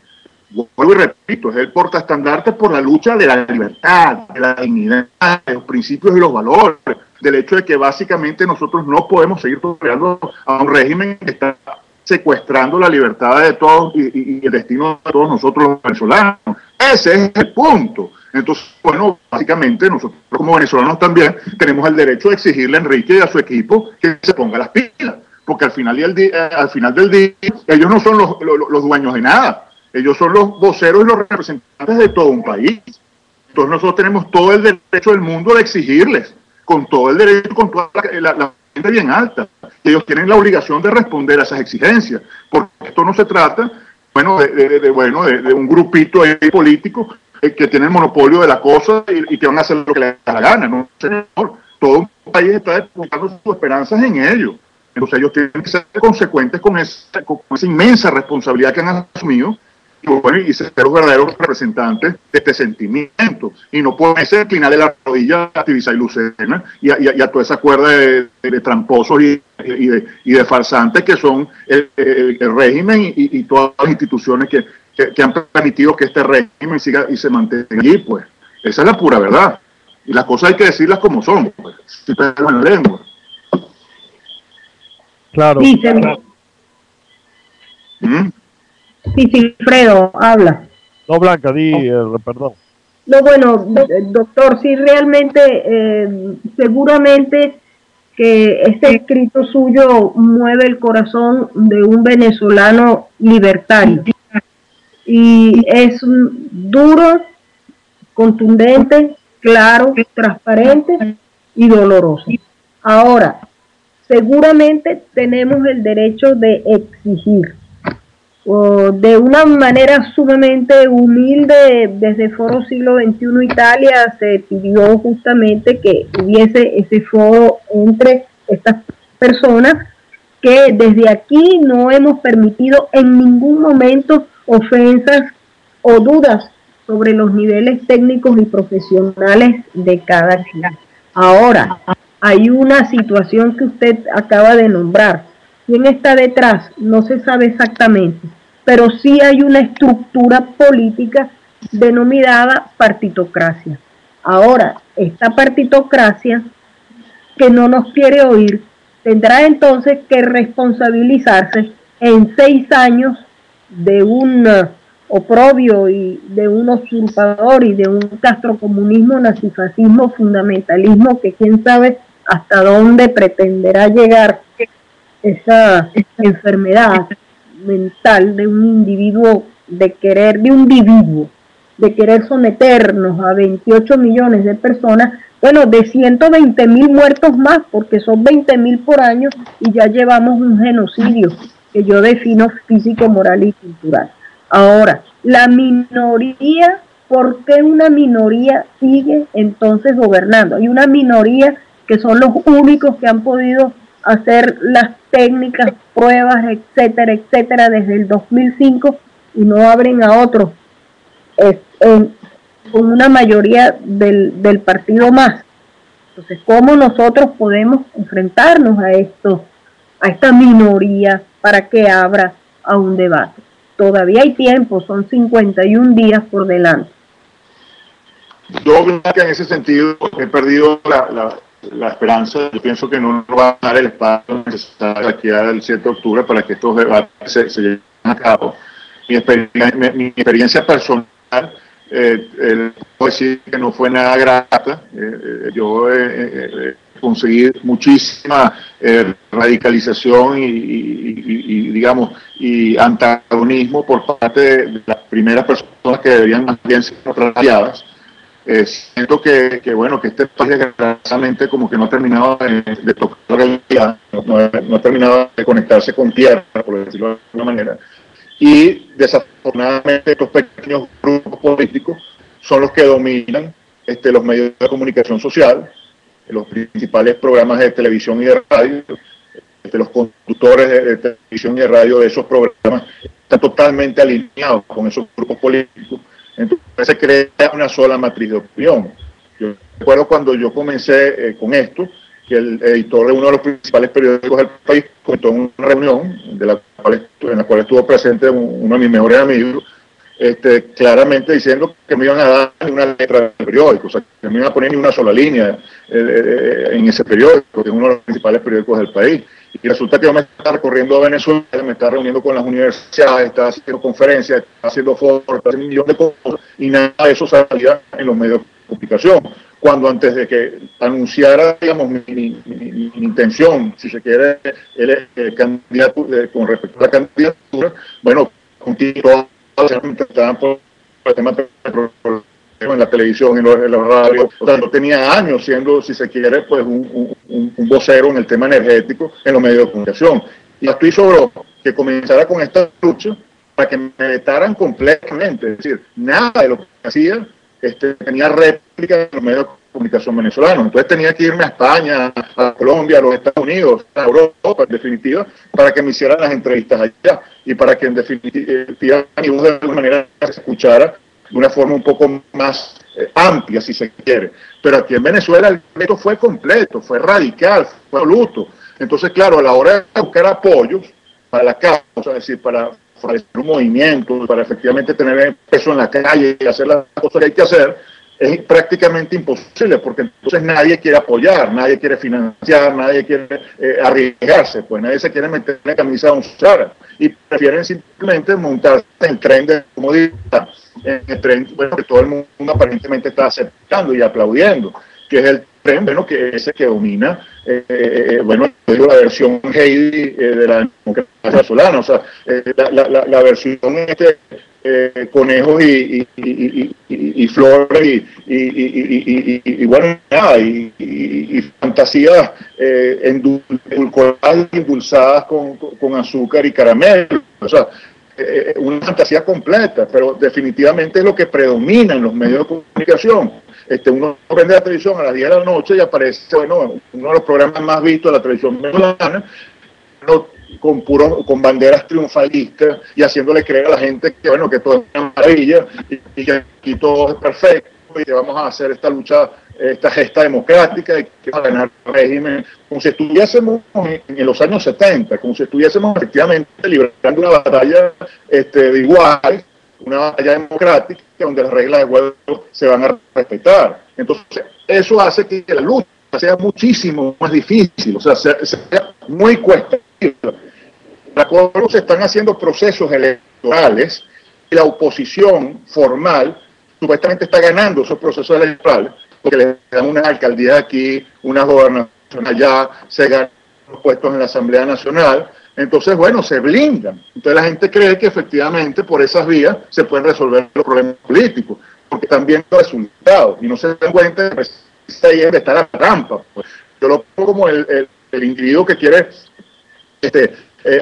Vuelvo y repito, es el portaestandarte por la lucha de la libertad, de la dignidad, de los principios y los valores, del hecho de que básicamente nosotros no podemos seguir tolerando a un régimen que está secuestrando la libertad de todos y el destino de todos nosotros los venezolanos. Ese es el punto. Entonces, bueno, básicamente nosotros como venezolanos también tenemos el derecho de exigirle a Enrique y a su equipo que se ponga las pilas, porque al final del día ellos no son los dueños de nada, ellos son los voceros y los representantes de todo un país. Entonces nosotros tenemos todo el derecho del mundo de exigirles, con todo el derecho, con toda la gente bien alta. Ellos tienen la obligación de responder a esas exigencias, porque esto no se trata, de un grupito político que tiene el monopolio de la cosa y que van a hacer lo que les da la gana, ¿no, señor? Todo un país está depositando sus esperanzas en ellos. Entonces ellos tienen que ser consecuentes con esa inmensa responsabilidad que han asumido y ser los verdaderos representantes de este sentimiento. Y no pueden ser inclinarle la rodilla a Tibisay Lucena y a toda esa cuerda de tramposos y de farsantes que son el régimen y todas las instituciones que han permitido que este régimen siga y se mantenga allí, pues. Esa es la pura verdad. Y las cosas hay que decirlas como son, pues, si pego en la lengua. Claro. Sí, claro. Sí, Silfredo, habla. No, Blanca, perdón. No, bueno, doctor, sí, realmente, seguramente que este escrito suyo mueve el corazón de un venezolano libertario. Y es duro, contundente, claro, transparente y doloroso. Ahora, seguramente tenemos el derecho de exigir. De una manera sumamente humilde, desde Foro Siglo XXI Italia se pidió justamente que hubiese ese foro entre estas personas, que desde aquí no hemos permitido en ningún momento ofensas o dudas sobre los niveles técnicos y profesionales de cada quien. Ahora, hay una situación que usted acaba de nombrar. ¿Quién está detrás? No se sabe exactamente, pero sí hay una estructura política denominada partitocracia. Ahora, esta partitocracia, que no nos quiere oír, tendrá entonces que responsabilizarse en 6 años de un oprobio y de un usurpador y de un castrocomunismo, nazifascismo, fundamentalismo, que quién sabe hasta dónde pretenderá llegar esa enfermedad mental de un individuo, de querer someternos a 28 millones de personas, bueno, de 120.000 muertos más, porque son 20.000 por año, y ya llevamos un genocidio que yo defino físico, moral y cultural. Ahora, la minoría, ¿por qué una minoría sigue entonces gobernando? Hay una minoría que son los únicos que han podido hacer las técnicas, pruebas, etcétera, etcétera, desde el 2005, y no abren a otros con una mayoría del partido más. Entonces, ¿cómo nosotros podemos enfrentarnos a esta minoría para que abra a un debate? Todavía hay tiempo, son 51 días por delante. Yo creo que en ese sentido he perdido la esperanza. Yo pienso que no nos va a dar el espacio necesario aquí al 7 de octubre para que estos debates se lleven a cabo. Mi experiencia personal, puedo decir que no fue nada grata. Yo conseguí muchísima radicalización y antagonismo por parte de las primeras personas que deberían más bien ser trasladas. Siento que este país desgraciadamente como que no ha terminado de tocar la realidad, no ha terminado de conectarse con tierra, por decirlo de alguna manera, y desafortunadamente estos pequeños grupos políticos son los que dominan los medios de comunicación social, los principales programas de televisión y de radio, los conductores de televisión y de radio de esos programas están totalmente alineados con esos grupos políticos. Entonces se crea una sola matriz de opinión. Yo recuerdo cuando yo comencé con esto, que el editor de uno de los principales periódicos del país comentó en una reunión en la cual estuvo presente uno de mis mejores amigos, claramente diciendo que me iban a dar una letra del periódico, o sea, que me iban a poner ni una sola línea en ese periódico, que es uno de los principales periódicos del país. Y resulta que yo me estaba recorriendo a Venezuela, me estaba reuniendo con las universidades, estaba haciendo conferencias, estaba haciendo foros, estaba haciendo un millón de cosas, y nada de eso salía en los medios de comunicación. Cuando antes de que anunciara, digamos, mi intención, si se quiere, el candidato, con respecto a la candidatura, bueno, continuó por el tema en la televisión, en la radio. O sea, yo tenía años siendo, si se quiere, pues un vocero en el tema energético en los medios de comunicación. Y estoy sobre que comenzara con esta lucha para que me vetaran completamente. Es decir, nada de lo que hacía tenía réplica en los medios de comunicación venezolanos. Entonces tenía que irme a España, a Colombia, a los Estados Unidos, a Europa, en definitiva, para que me hicieran las entrevistas allá y para que en definitiva mi voz de alguna manera se escuchara de una forma un poco más amplia, si se quiere. Pero aquí en Venezuela el veto fue completo, fue radical, fue absoluto. Entonces, claro, a la hora de buscar apoyos para la causa, es decir, para fortalecer un movimiento, para efectivamente tener peso en la calle y hacer las cosas que hay que hacer, es prácticamente imposible, porque entonces nadie quiere apoyar, nadie quiere financiar, nadie quiere arriesgarse, pues nadie se quiere meter en la camisa de once varas y prefieren simplemente montarse en el tren de comodidad, en el tren, bueno, que todo el mundo aparentemente está aceptando y aplaudiendo, que es el tren, bueno, que es ese que domina, bueno, la versión Heidi de la democracia venezolana, o sea, la versión conejos y flores y bueno, nada, y fantasías edulcoradas y endulzadas con azúcar y caramelo, o sea, una fantasía completa, pero definitivamente es lo que predomina en los medios de comunicación. Uno prende la televisión a las 10 de la noche y aparece, bueno, uno de los programas más vistos de la televisión venezolana, con banderas triunfalistas y haciéndole creer a la gente que, bueno, que todo es una maravilla y que aquí todo es perfecto y que vamos a hacer esta lucha, esta gesta democrática y que vamos a ganar el régimen, como si estuviésemos en los años 70, como si estuviésemos efectivamente librando una batalla de iguales, una batalla democrática donde las reglas de juego se van a respetar. Entonces, eso hace que la lucha sea muchísimo más difícil, o sea, sea muy cuesta. La cual se están haciendo procesos electorales y la oposición formal supuestamente está ganando esos procesos electorales porque le dan unas alcaldías aquí, unas gobernaciones allá, se ganan los puestos en la Asamblea Nacional. Entonces, bueno, se blindan. Entonces la gente cree que efectivamente por esas vías se pueden resolver los problemas políticos, porque están viendo resultados y no se dan cuenta de que ahí es de estar la trampa. Pues. Yo lo pongo como el individuo que quiere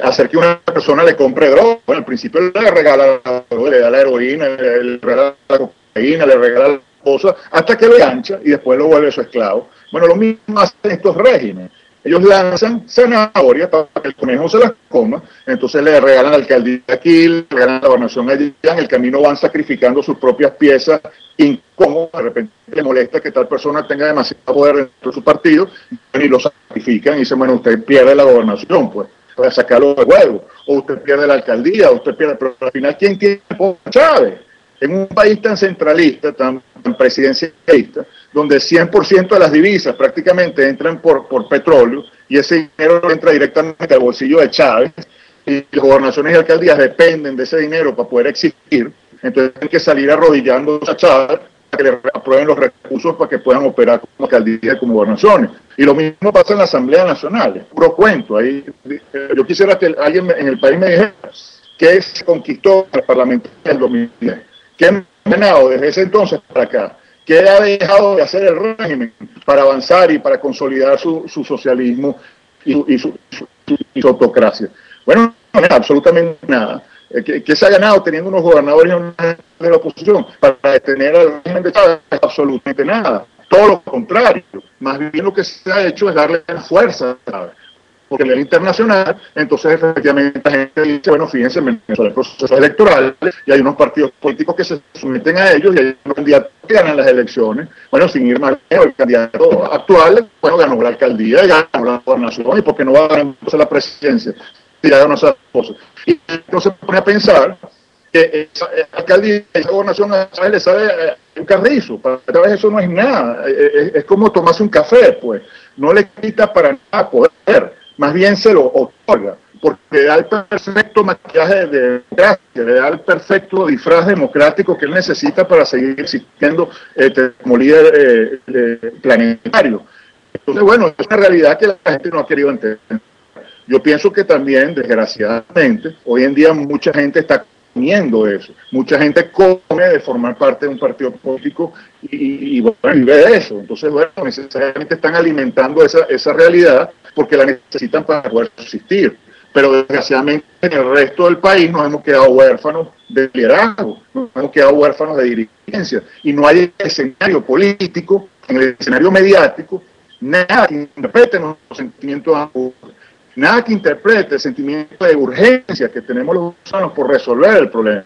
hacer que una persona le compre droga. Bueno, al principio le regala la droga, le da la heroína, le regala la cocaína, le regala la cosa, hasta que lo engancha y después lo vuelve su esclavo. Bueno, lo mismo hacen estos regímenes. Ellos lanzan zanahorias para que el conejo se las coma, entonces le regalan la alcaldía aquí, le regalan la gobernación allí, en el camino van sacrificando sus propias piezas incómodas, de repente le molesta que tal persona tenga demasiado poder dentro de su partido, y lo sacrifican y dicen, bueno, usted pierde la gobernación, pues, para sacarlo de juego, o usted pierde la alcaldía, o usted pierde, pero al final, ¿quién tiene Chávez? En un país tan centralista, tan presidencialista, donde 100% de las divisas prácticamente entran por petróleo y ese dinero entra directamente al bolsillo de Chávez y las gobernaciones y alcaldías dependen de ese dinero para poder existir, entonces tienen que salir arrodillando a Chávez para que le aprueben los recursos para que puedan operar como alcaldías y como gobernaciones. Y lo mismo pasa en la Asamblea Nacional, es puro cuento. Ahí, yo quisiera que alguien en el país me dijera que se conquistó el Parlamento en el 2010. ¿Qué ha ganado desde ese entonces para acá? ¿Qué ha dejado de hacer el régimen para avanzar y para consolidar su socialismo y su autocracia? Bueno, no, absolutamente nada. que se ha ganado teniendo unos gobernadores de la oposición para detener al régimen de Chávez? Absolutamente nada. Todo lo contrario. Más bien lo que se ha hecho es darle fuerza a Chávez. Porque a nivel internacional, entonces efectivamente la gente dice, bueno, fíjense, en Venezuela hay procesos electorales y hay unos partidos políticos que se someten a ellos y hay unos candidatos que ganan las elecciones. Bueno, sin ir más lejos, el candidato actual, bueno, ganó la alcaldía y ganó la gobernación, y por qué no va a ganar entonces la presidencia si ya ganó esas cosas. Y entonces se pone a pensar que esa alcaldía, esa gobernación a Chávez le sabe un carrizo, para Chávez eso no es nada, es como tomarse un café, pues, no le quita para nada poder. Más bien se lo otorga, porque le da el perfecto maquillaje de democracia, le da el perfecto disfraz democrático que él necesita para seguir existiendo como líder planetario. Entonces, bueno, es una realidad que la gente no ha querido entender. Yo pienso que también, desgraciadamente, hoy en día mucha gente está comiendo eso. Mucha gente come de formar parte de un partido político y bueno, vive de eso. Entonces, bueno, necesariamente están alimentando esa realidad porque la necesitan para poder subsistir. Pero desgraciadamente en el resto del país nos hemos quedado huérfanos de liderazgo, nos hemos quedado huérfanos de dirigencia. Y no hay escenario político, en el escenario mediático, nada que interprete nuestros sentimientos de angustia, nada que interprete el sentimiento de urgencia que tenemos los venezolanos por resolver el problema.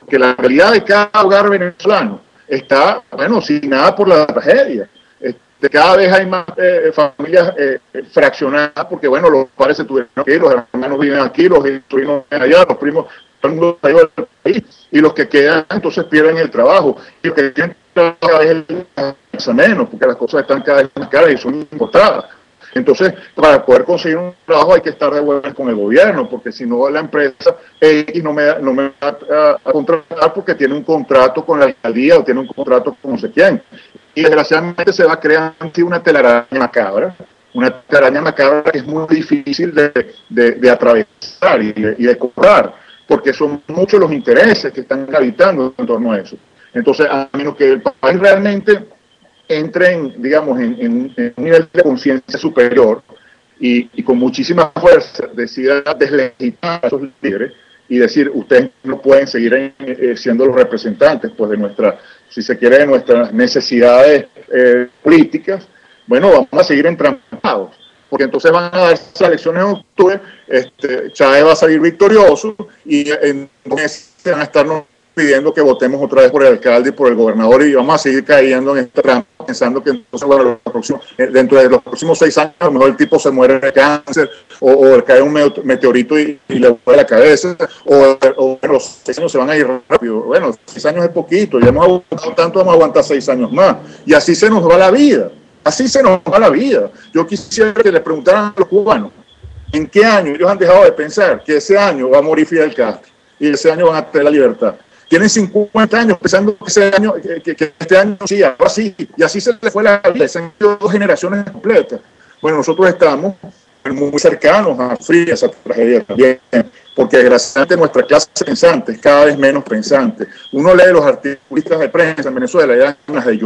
Porque la realidad de cada hogar venezolano está, bueno, signada por la tragedia. Cada vez hay más familias fraccionadas porque, bueno, los padres se tuvieron que ir, los hermanos viven aquí, los sobrinos viven allá, los primos, todo el mundo salió del país, y los que quedan entonces pierden el trabajo. Y los que tienen trabajo cada vez es menos, porque las cosas están cada vez más caras y son importadas. Entonces, para poder conseguir un trabajo hay que estar de buenas con el gobierno, porque si no la empresa X no me va a contratar porque tiene un contrato con la alcaldía o tiene un contrato con no sé quién. Y desgraciadamente se va creando una telaraña macabra que es muy difícil de atravesar y de cobrar, porque son muchos los intereses que están gravitando en torno a eso. Entonces, a menos que el país realmente entre digamos, en un nivel de conciencia superior y con muchísima fuerza decida deslegitimar a esos líderes y decir, ustedes no pueden seguir siendo los representantes pues de nuestra, si se quiere, de nuestras necesidades políticas, bueno, vamos a seguir entrampados, porque entonces van a dar esas elecciones en octubre, Chávez va a salir victorioso y entonces van a estarnos pidiendo que votemos otra vez por el alcalde y por el gobernador y vamos a seguir cayendo en esta trampa pensando que entonces, bueno, dentro de los próximos 6 años a lo mejor el tipo se muere de cáncer o cae un meteorito y le vuela la cabeza o los 6 años se van a ir rápido. Bueno, 6 años es poquito, ya hemos aguantado tanto, vamos a aguantar 6 años más y así se nos va la vida, así se nos va la vida. Yo quisiera que le preguntaran a los cubanos en qué año ellos han dejado de pensar que ese año va a morir Fidel Castro y ese año van a tener la libertad. Tienen 50 años pensando que este año sí, ahora sí, y así se le fue la vida, se han ido 2 generaciones completas. Bueno, nosotros estamos muy cercanos a sufrir esa tragedia también, porque desgraciadamente nuestra clase pensante es cada vez menos pensante. Uno lee los articulistas de prensa en Venezuela y dan ganas de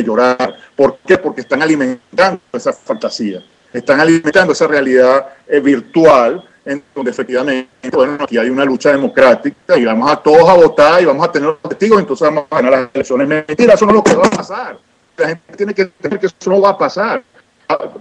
llorar, ¿Por qué? Porque están alimentando esa fantasía, están alimentando esa realidad virtual, en donde efectivamente, bueno, aquí hay una lucha democrática y vamos a todos a votar y vamos a tener los testigos, entonces vamos a ganar las elecciones. Mentira, eso no es lo que va a pasar. La gente tiene que entender que eso no va a pasar.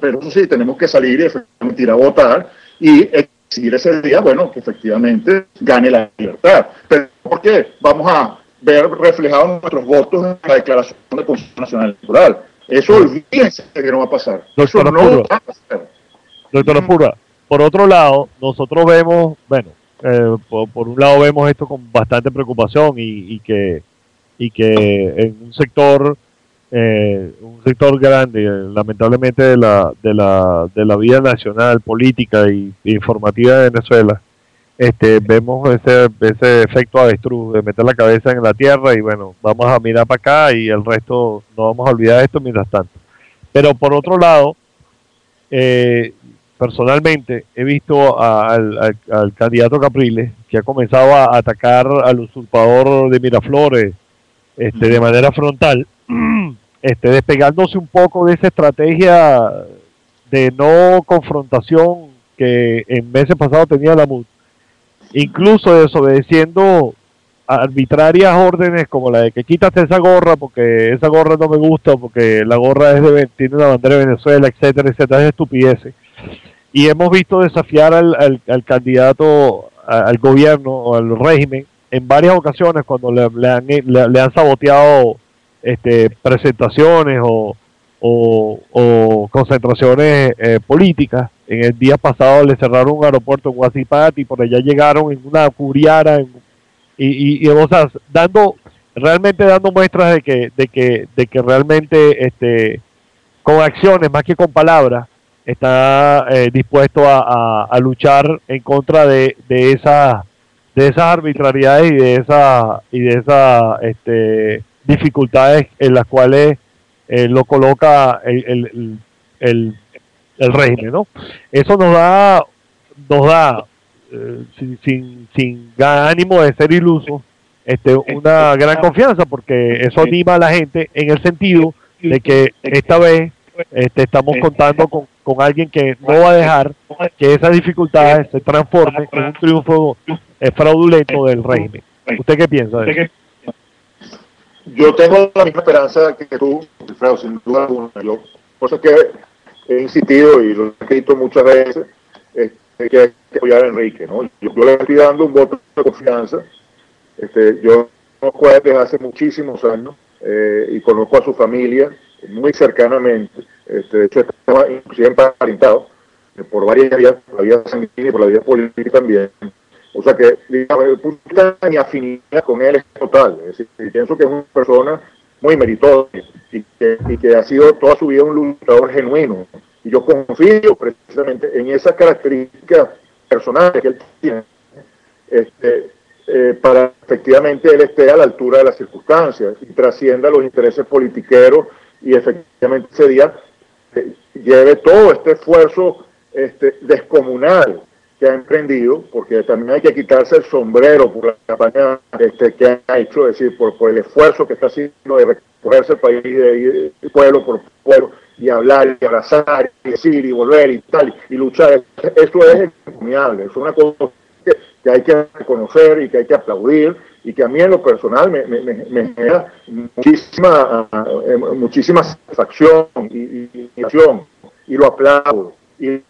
Pero eso sí, tenemos que salir y efectivamente ir a votar y exigir ese día, bueno, que efectivamente gane la libertad. ¿Pero por qué? Vamos a ver reflejados nuestros votos en la Declaración de Constitución Nacional Electoral. Eso olvídense que no va a pasar. Eso no va a pasar. Doctora Pura, por otro lado, nosotros vemos, bueno, por un lado vemos esto con bastante preocupación y que en un sector grande, lamentablemente de la vida nacional, política y informativa de Venezuela, vemos ese efecto avestruz de meter la cabeza en la tierra y bueno, vamos a mirar para acá y el resto no vamos a olvidar esto mientras tanto. Pero por otro lado, personalmente he visto al candidato Capriles, que ha comenzado a atacar al usurpador de Miraflores de manera frontal, despegándose un poco de esa estrategia de no confrontación que en meses pasados tenía la MUD, incluso desobedeciendo arbitrarias órdenes como la de que quítate esa gorra porque esa gorra no me gusta, porque la gorra tiene una bandera de Venezuela, etcétera, etcétera, es estupideces. Y hemos visto desafiar al candidato, al gobierno o al régimen en varias ocasiones cuando le han saboteado presentaciones o concentraciones políticas. En el día pasado le cerraron un aeropuerto en Guasipati, por allá llegaron en una curiara, o sea, realmente dando muestras de que realmente con acciones más que con palabras está dispuesto a luchar en contra de esas arbitrariedades y de esas dificultades en las cuales lo coloca el régimen, ¿no? Eso nos da sin ánimo de ser iluso, una gran confianza, porque eso anima a la gente en el sentido de que esta vez estamos contando con alguien que no va a dejar que esas dificultades se transformen en un triunfo fraudulento del régimen. ¿Usted qué piensa de eso? Yo tengo la misma esperanza que tú, Alfredo, sin duda alguna. Por eso que he insistido y lo he escrito muchas veces, que hay que apoyar a Enrique, ¿no? Yo le estoy dando un voto de confianza. Yo conozco desde hace muchísimos años y conozco a su familia muy cercanamente. De hecho, estaba inclusive emparentado por varias vías, por la vía sanguínea y por la vía política también. O sea que, digamos, el punto de mi afinidad con él es total. Es decir, pienso que es una persona muy meritoria y que ha sido toda su vida un luchador genuino. Y yo confío precisamente en esas características personales que él tiene para efectivamente él esté a la altura de las circunstancias y trascienda los intereses politiqueros y efectivamente ese día lleve todo este esfuerzo descomunal que ha emprendido, porque también hay que quitarse el sombrero por la campaña que ha hecho, es decir, por el esfuerzo que está haciendo de recogerse el país de pueblo por pueblo y hablar y abrazar y decir y volver y tal y luchar. Eso es encomiable, es una cosa que hay que reconocer y que hay que aplaudir y que a mí en lo personal me genera muchísima satisfacción y lo aplaudo y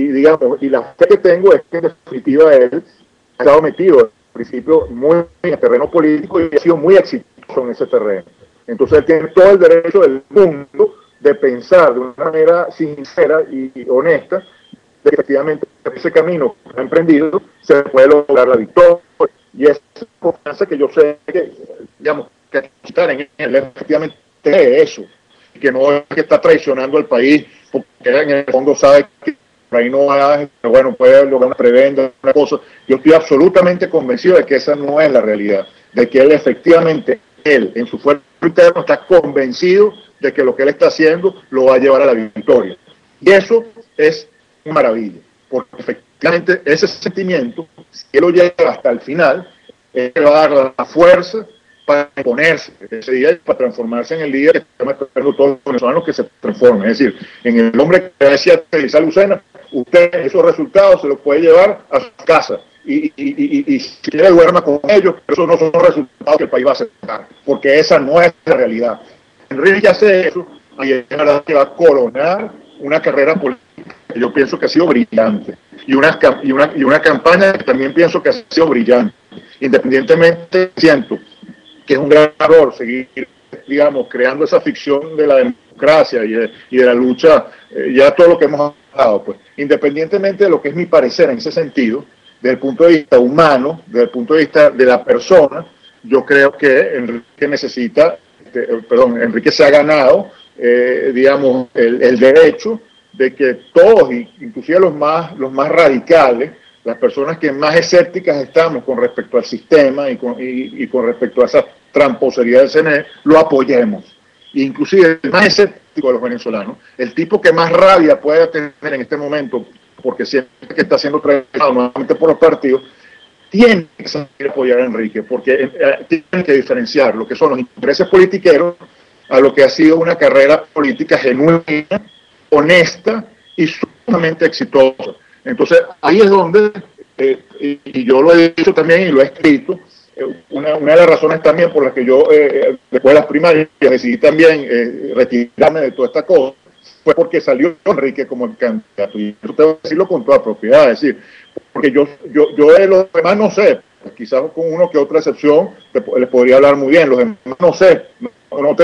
digamos, y la fe que tengo es que en definitiva él ha estado metido al principio muy en el terreno político y ha sido muy exitoso en ese terreno. Entonces él tiene todo el derecho del mundo de pensar de una manera sincera y honesta de que efectivamente ese camino que ha emprendido se puede lograr la victoria. Y esa confianza que yo sé que, digamos, que estar en él efectivamente es eso, que no es que está traicionando al país, porque en el fondo sabe que por ahí no va, bueno, puede lograr una prebenda, una cosa. Yo estoy absolutamente convencido de que esa no es la realidad, de que él efectivamente, en su fuero interno, está convencido de que lo que él está haciendo lo va a llevar a la victoria. Y eso es una maravilla, porque efectivamente ese sentimiento, si él lo lleva hasta el final, él va a dar la fuerza para imponerse ese día, para transformarse en el día que estamos esperando todos los venezolanos que se transformen. Es decir, en el hombre que decía Elisa Lucena, usted esos resultados se los puede llevar a su casa y si quiere duerma con ellos, pero esos no son los resultados que el país va a aceptar, porque esa no es la realidad. Enrique hace eso y es verdad que va a coronar una carrera política que yo pienso que ha sido brillante y una campaña que también pienso que ha sido brillante. Independientemente, siento que es un gran error seguir, digamos, creando esa ficción de la democracia y de la lucha, ya todo lo que hemos hablado, pues, independientemente de lo que es mi parecer en ese sentido, desde el punto de vista humano, desde el punto de vista de la persona, yo creo que Enrique se ha ganado, digamos, el derecho de que todos, inclusive los más radicales, las personas que más escépticas estamos con respecto al sistema y con respecto a esa tramposería del CNE, lo apoyemos. Inclusive el más escéptico de los venezolanos, el tipo que más rabia puede tener en este momento, porque siente que está siendo traicionado nuevamente por los partidos, tiene que saber apoyar a Enrique, porque tiene que diferenciar lo que son los intereses politiqueros a lo que ha sido una carrera política genuina, honesta y sumamente exitosa. Entonces, ahí es donde y yo lo he dicho también y lo he escrito, una de las razones también por las que yo, después de las primarias, decidí también retirarme de toda esta cosa, fue porque salió Enrique como el candidato. Y yo tengo que decirlo con toda propiedad, es decir, porque yo de los demás no sé, quizás con uno que otra excepción les podría hablar muy bien, los demás no sé, no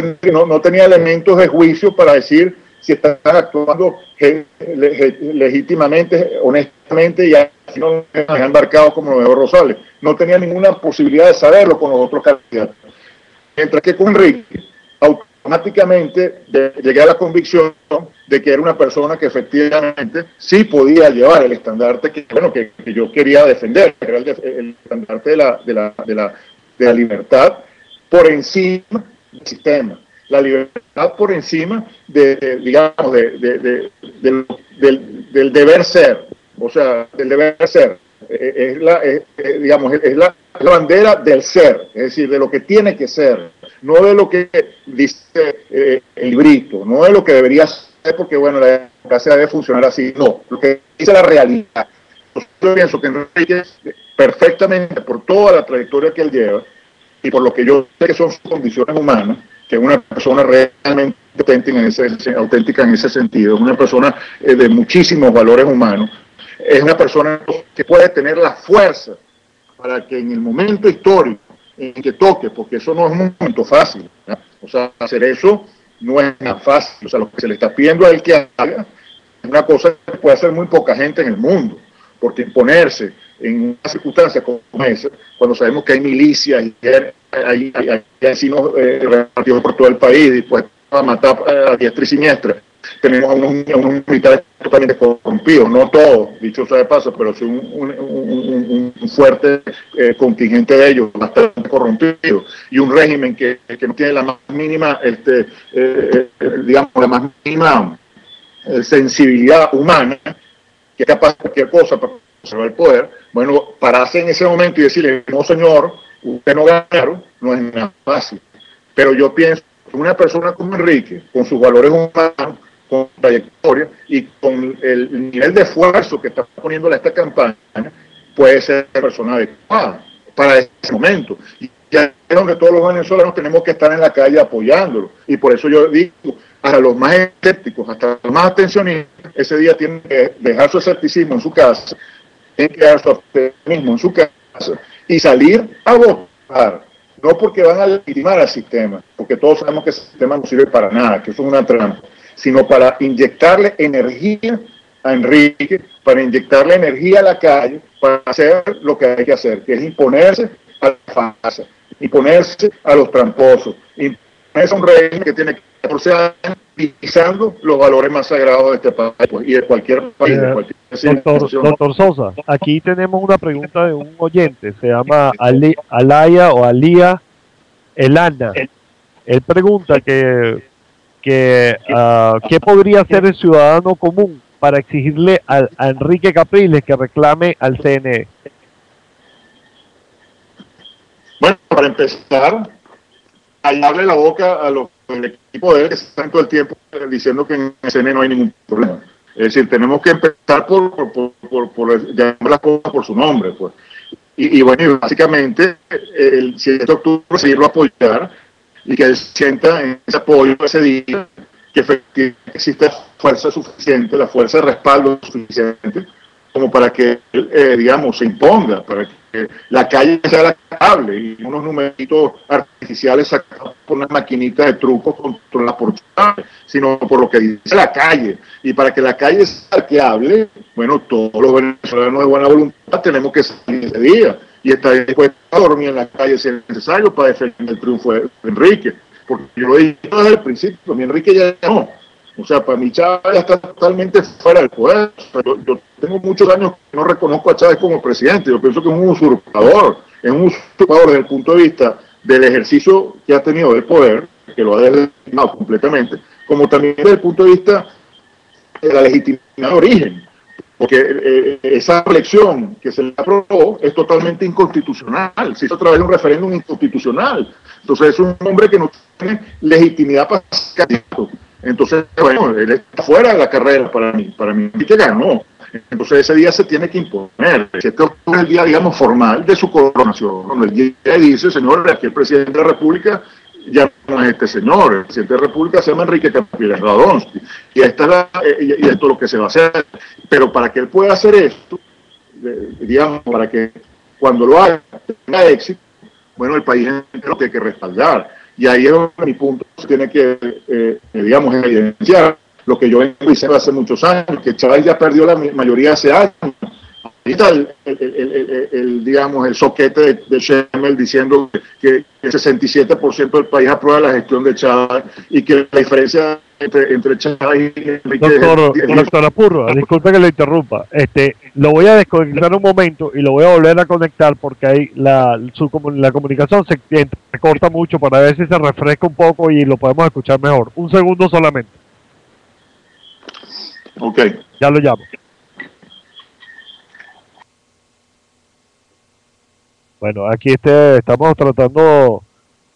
tenía elementos de juicio para decir si están actuando legítimamente, honestamente, y así no han embarcado como lo de Rosales. No tenía ninguna posibilidad de saberlo con los otros candidatos. Mientras que con Enrique, automáticamente llegué a la convicción de que era una persona que efectivamente sí podía llevar el estandarte que yo quería defender, que era el estandarte de la libertad por encima del sistema. La libertad por encima digamos, del deber ser, o sea, del deber ser. Es la bandera del ser, es decir, de lo que tiene que ser, no de lo que dice el librito, no de lo que debería ser, porque bueno, la democracia debe funcionar así, no, lo que dice la realidad. Yo pienso que Enrique, perfectamente, por toda la trayectoria que él lleva, y por lo que yo sé que son sus condiciones humanas, que es una persona realmente auténtica en ese sentido, es una persona de muchísimos valores humanos, es una persona que puede tener la fuerza para que en el momento histórico en que toque, porque eso no es un momento fácil, ¿no? O sea, hacer eso no es nada fácil, o sea, lo que se le está pidiendo a él que haga es una cosa que puede hacer muy poca gente en el mundo, porque imponerse en una circunstancia como esa, cuando sabemos que hay milicias y hay vecinos repartidos por todo el país dispuestos a matar a diestra y siniestra, tenemos a unos militares totalmente corrompidos, no todos, dicho sea de paso, pero sí un fuerte contingente de ellos, bastante corrompidos, y un régimen que no tiene la más mínima, digamos, la más mínima sensibilidad humana, que es capaz de cualquier cosa para conservar el poder. Bueno, pararse en ese momento y decirle, no señor, usted no ganaron, no es nada fácil. Pero yo pienso que una persona como Enrique, con sus valores humanos, con trayectoria y con el nivel de esfuerzo que está poniéndole a esta campaña, puede ser persona adecuada para ese momento. Y ya es donde todos los venezolanos tenemos que estar en la calle apoyándolo. Y por eso yo digo, hasta los más escépticos, hasta los más atencionistas, ese día tienen que dejar su escepticismo en su casa, tienen que dejar su optimismo en su casa y salir a votar. No porque van a legitimar al sistema, porque todos sabemos que el sistema no sirve para nada, que eso es una trampa, sino para inyectarle energía a Enrique, para inyectarle energía a la calle, para hacer lo que hay que hacer, que es imponerse a la farsa, imponerse a los tramposos, imponerse a un régimen que tiene 14 años pisando los valores más sagrados de este país y de cualquier país. De cualquier doctor Sosa, aquí tenemos una pregunta de un oyente, se llama Alaya o Alía Elana. Él pregunta ¿qué podría hacer el ciudadano común para exigirle a Enrique Capriles que reclame al CNE? Bueno, para empezar, callarle la boca a los del equipo de él que están todo el tiempo diciendo que en el CNE no hay ningún problema. Es decir, tenemos que empezar por llamar las cosas por su nombre, pues. Y bueno, básicamente, el 7 de octubre seguirlo a apoyar y que él sienta en ese apoyo ese día que efectivamente existe la fuerza suficiente, la fuerza de respaldo suficiente como para que, digamos, se imponga, para que la calle sea la que hable y unos numeritos artificiales sacados por unas maquinitas de trucos controladas por Chávez, sino por lo que dice la calle. Y para que la calle sea la que hable, bueno, todos los venezolanos de buena voluntad tenemos que salir ese día y estar dispuestos a dormir en la calle si es necesario para defender el triunfo de Enrique. Porque yo lo he dicho desde el principio, mi Enrique ya no. O sea, para mí Chávez ya está totalmente fuera del poder. O sea, yo tengo muchos años que no reconozco a Chávez como presidente. Yo pienso que es un usurpador. Es un usurpador desde el punto de vista del ejercicio que ha tenido del poder, que lo ha deslegitimado completamente, como también desde el punto de vista de la legitimidad de origen. Porque esa elección que se le aprobó es totalmente inconstitucional. Se hizo a través de un referéndum inconstitucional. Entonces es un hombre que no tiene legitimidad para ser candidato. Entonces, bueno, él está fuera de la carrera para mí que ganó. Entonces ese día se tiene que imponer. El 7 de octubre es el día, digamos, formal de su coronación, donde el día dice, señor, aquí el presidente de la República ya no es este señor, el presidente de la República se llama Enrique Capriles Radonsky, y esto es lo que se va a hacer. Pero para que él pueda hacer esto, digamos, para que cuando lo haga tenga éxito, bueno, el país entero tiene que respaldar. Y ahí es donde mi punto se tiene que, digamos, evidenciar lo que yo vengo diciendo hace muchos años, que Chávez ya perdió la mayoría hace años. Ahí está digamos, el soquete de Schemmel diciendo que el 67% del país aprueba la gestión de Chávez y que la diferencia entre Chávez y Enrique... Doctor Apurro, disculpe que lo interrumpa. Lo voy a desconectar un momento y lo voy a volver a conectar porque ahí la comunicación se corta mucho para ver si se refresca un poco y lo podemos escuchar mejor. Un segundo solamente. Ok. Ya lo llamo. Bueno, aquí estamos tratando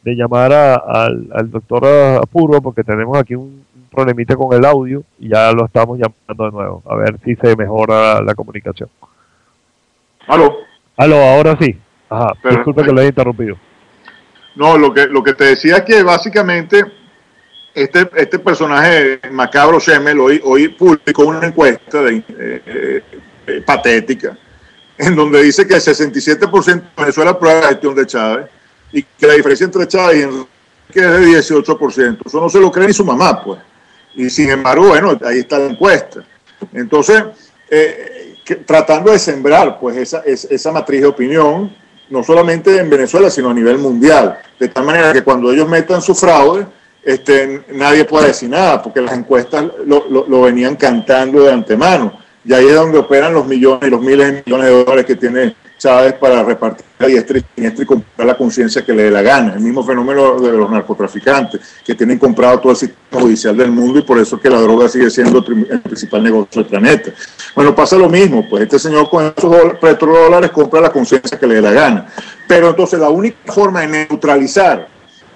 de llamar al doctor Apurro porque tenemos aquí un problemita con el audio y ya lo estamos llamando de nuevo, a ver si se mejora la comunicación. ¿Aló? Ahora sí. Ajá, disculpe que lo haya interrumpido. No, lo que te decía es que básicamente este personaje macabro Schemmel hoy publicó una encuesta patética en donde dice que el 67% de Venezuela aprueba la gestión de Chávez y que la diferencia entre Chávez y Enrique es de 18%. Eso no se lo cree ni su mamá, pues. Y sin embargo, bueno, ahí está la encuesta. Entonces, tratando de sembrar pues esa matriz de opinión, no solamente en Venezuela, sino a nivel mundial. De tal manera que cuando ellos metan su fraude, nadie puede decir nada, porque las encuestas lo venían cantando de antemano. Y ahí es donde operan los millones y los miles de millones de dólares que tiene Chávez para repartir a diestra y siniestra y comprar la conciencia que le dé la gana. El mismo fenómeno de los narcotraficantes, que tienen comprado todo el sistema judicial del mundo y por eso es que la droga sigue siendo el principal negocio del planeta. Bueno, pasa lo mismo, pues este señor con esos petrodólares compra la conciencia que le dé la gana. Pero entonces la única forma de neutralizar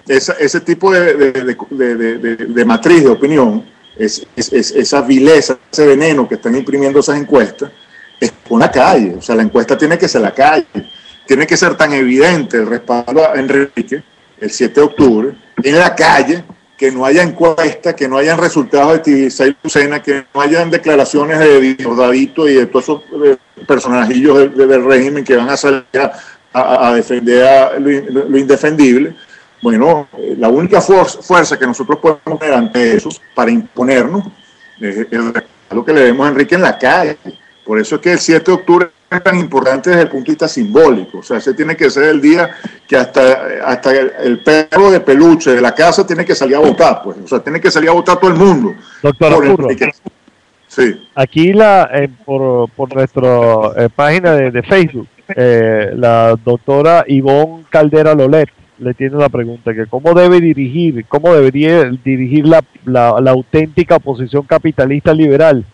ese tipo de matriz de opinión, esa vileza, ese veneno que están imprimiendo esas encuestas, es con la calle. O sea, la encuesta tiene que ser la calle, tiene que ser tan evidente el respaldo a Enrique el 7 de octubre en la calle, que no haya encuesta, que no hayan resultados de Tibisay y Lucena, que no hayan declaraciones de Diosdadito y de todos esos personajillos del régimen que van a salir a defender lo indefendible. Bueno, la única fuerza que nosotros podemos tener ante eso para imponernos es el respaldo que le demos a Enrique en la calle. Por eso es que el 7 de octubre es tan importante desde el punto de vista simbólico. O sea, ese tiene que ser el día que hasta el perro de peluche de la casa tiene que salir a votar, pues. O sea, tiene que salir a votar todo el mundo. Doctor Apurro, sí. Aquí por nuestra página de Facebook, la doctora Ivonne Caldera Lolet le tiene una pregunta, que cómo debería dirigir la auténtica oposición capitalista liberal,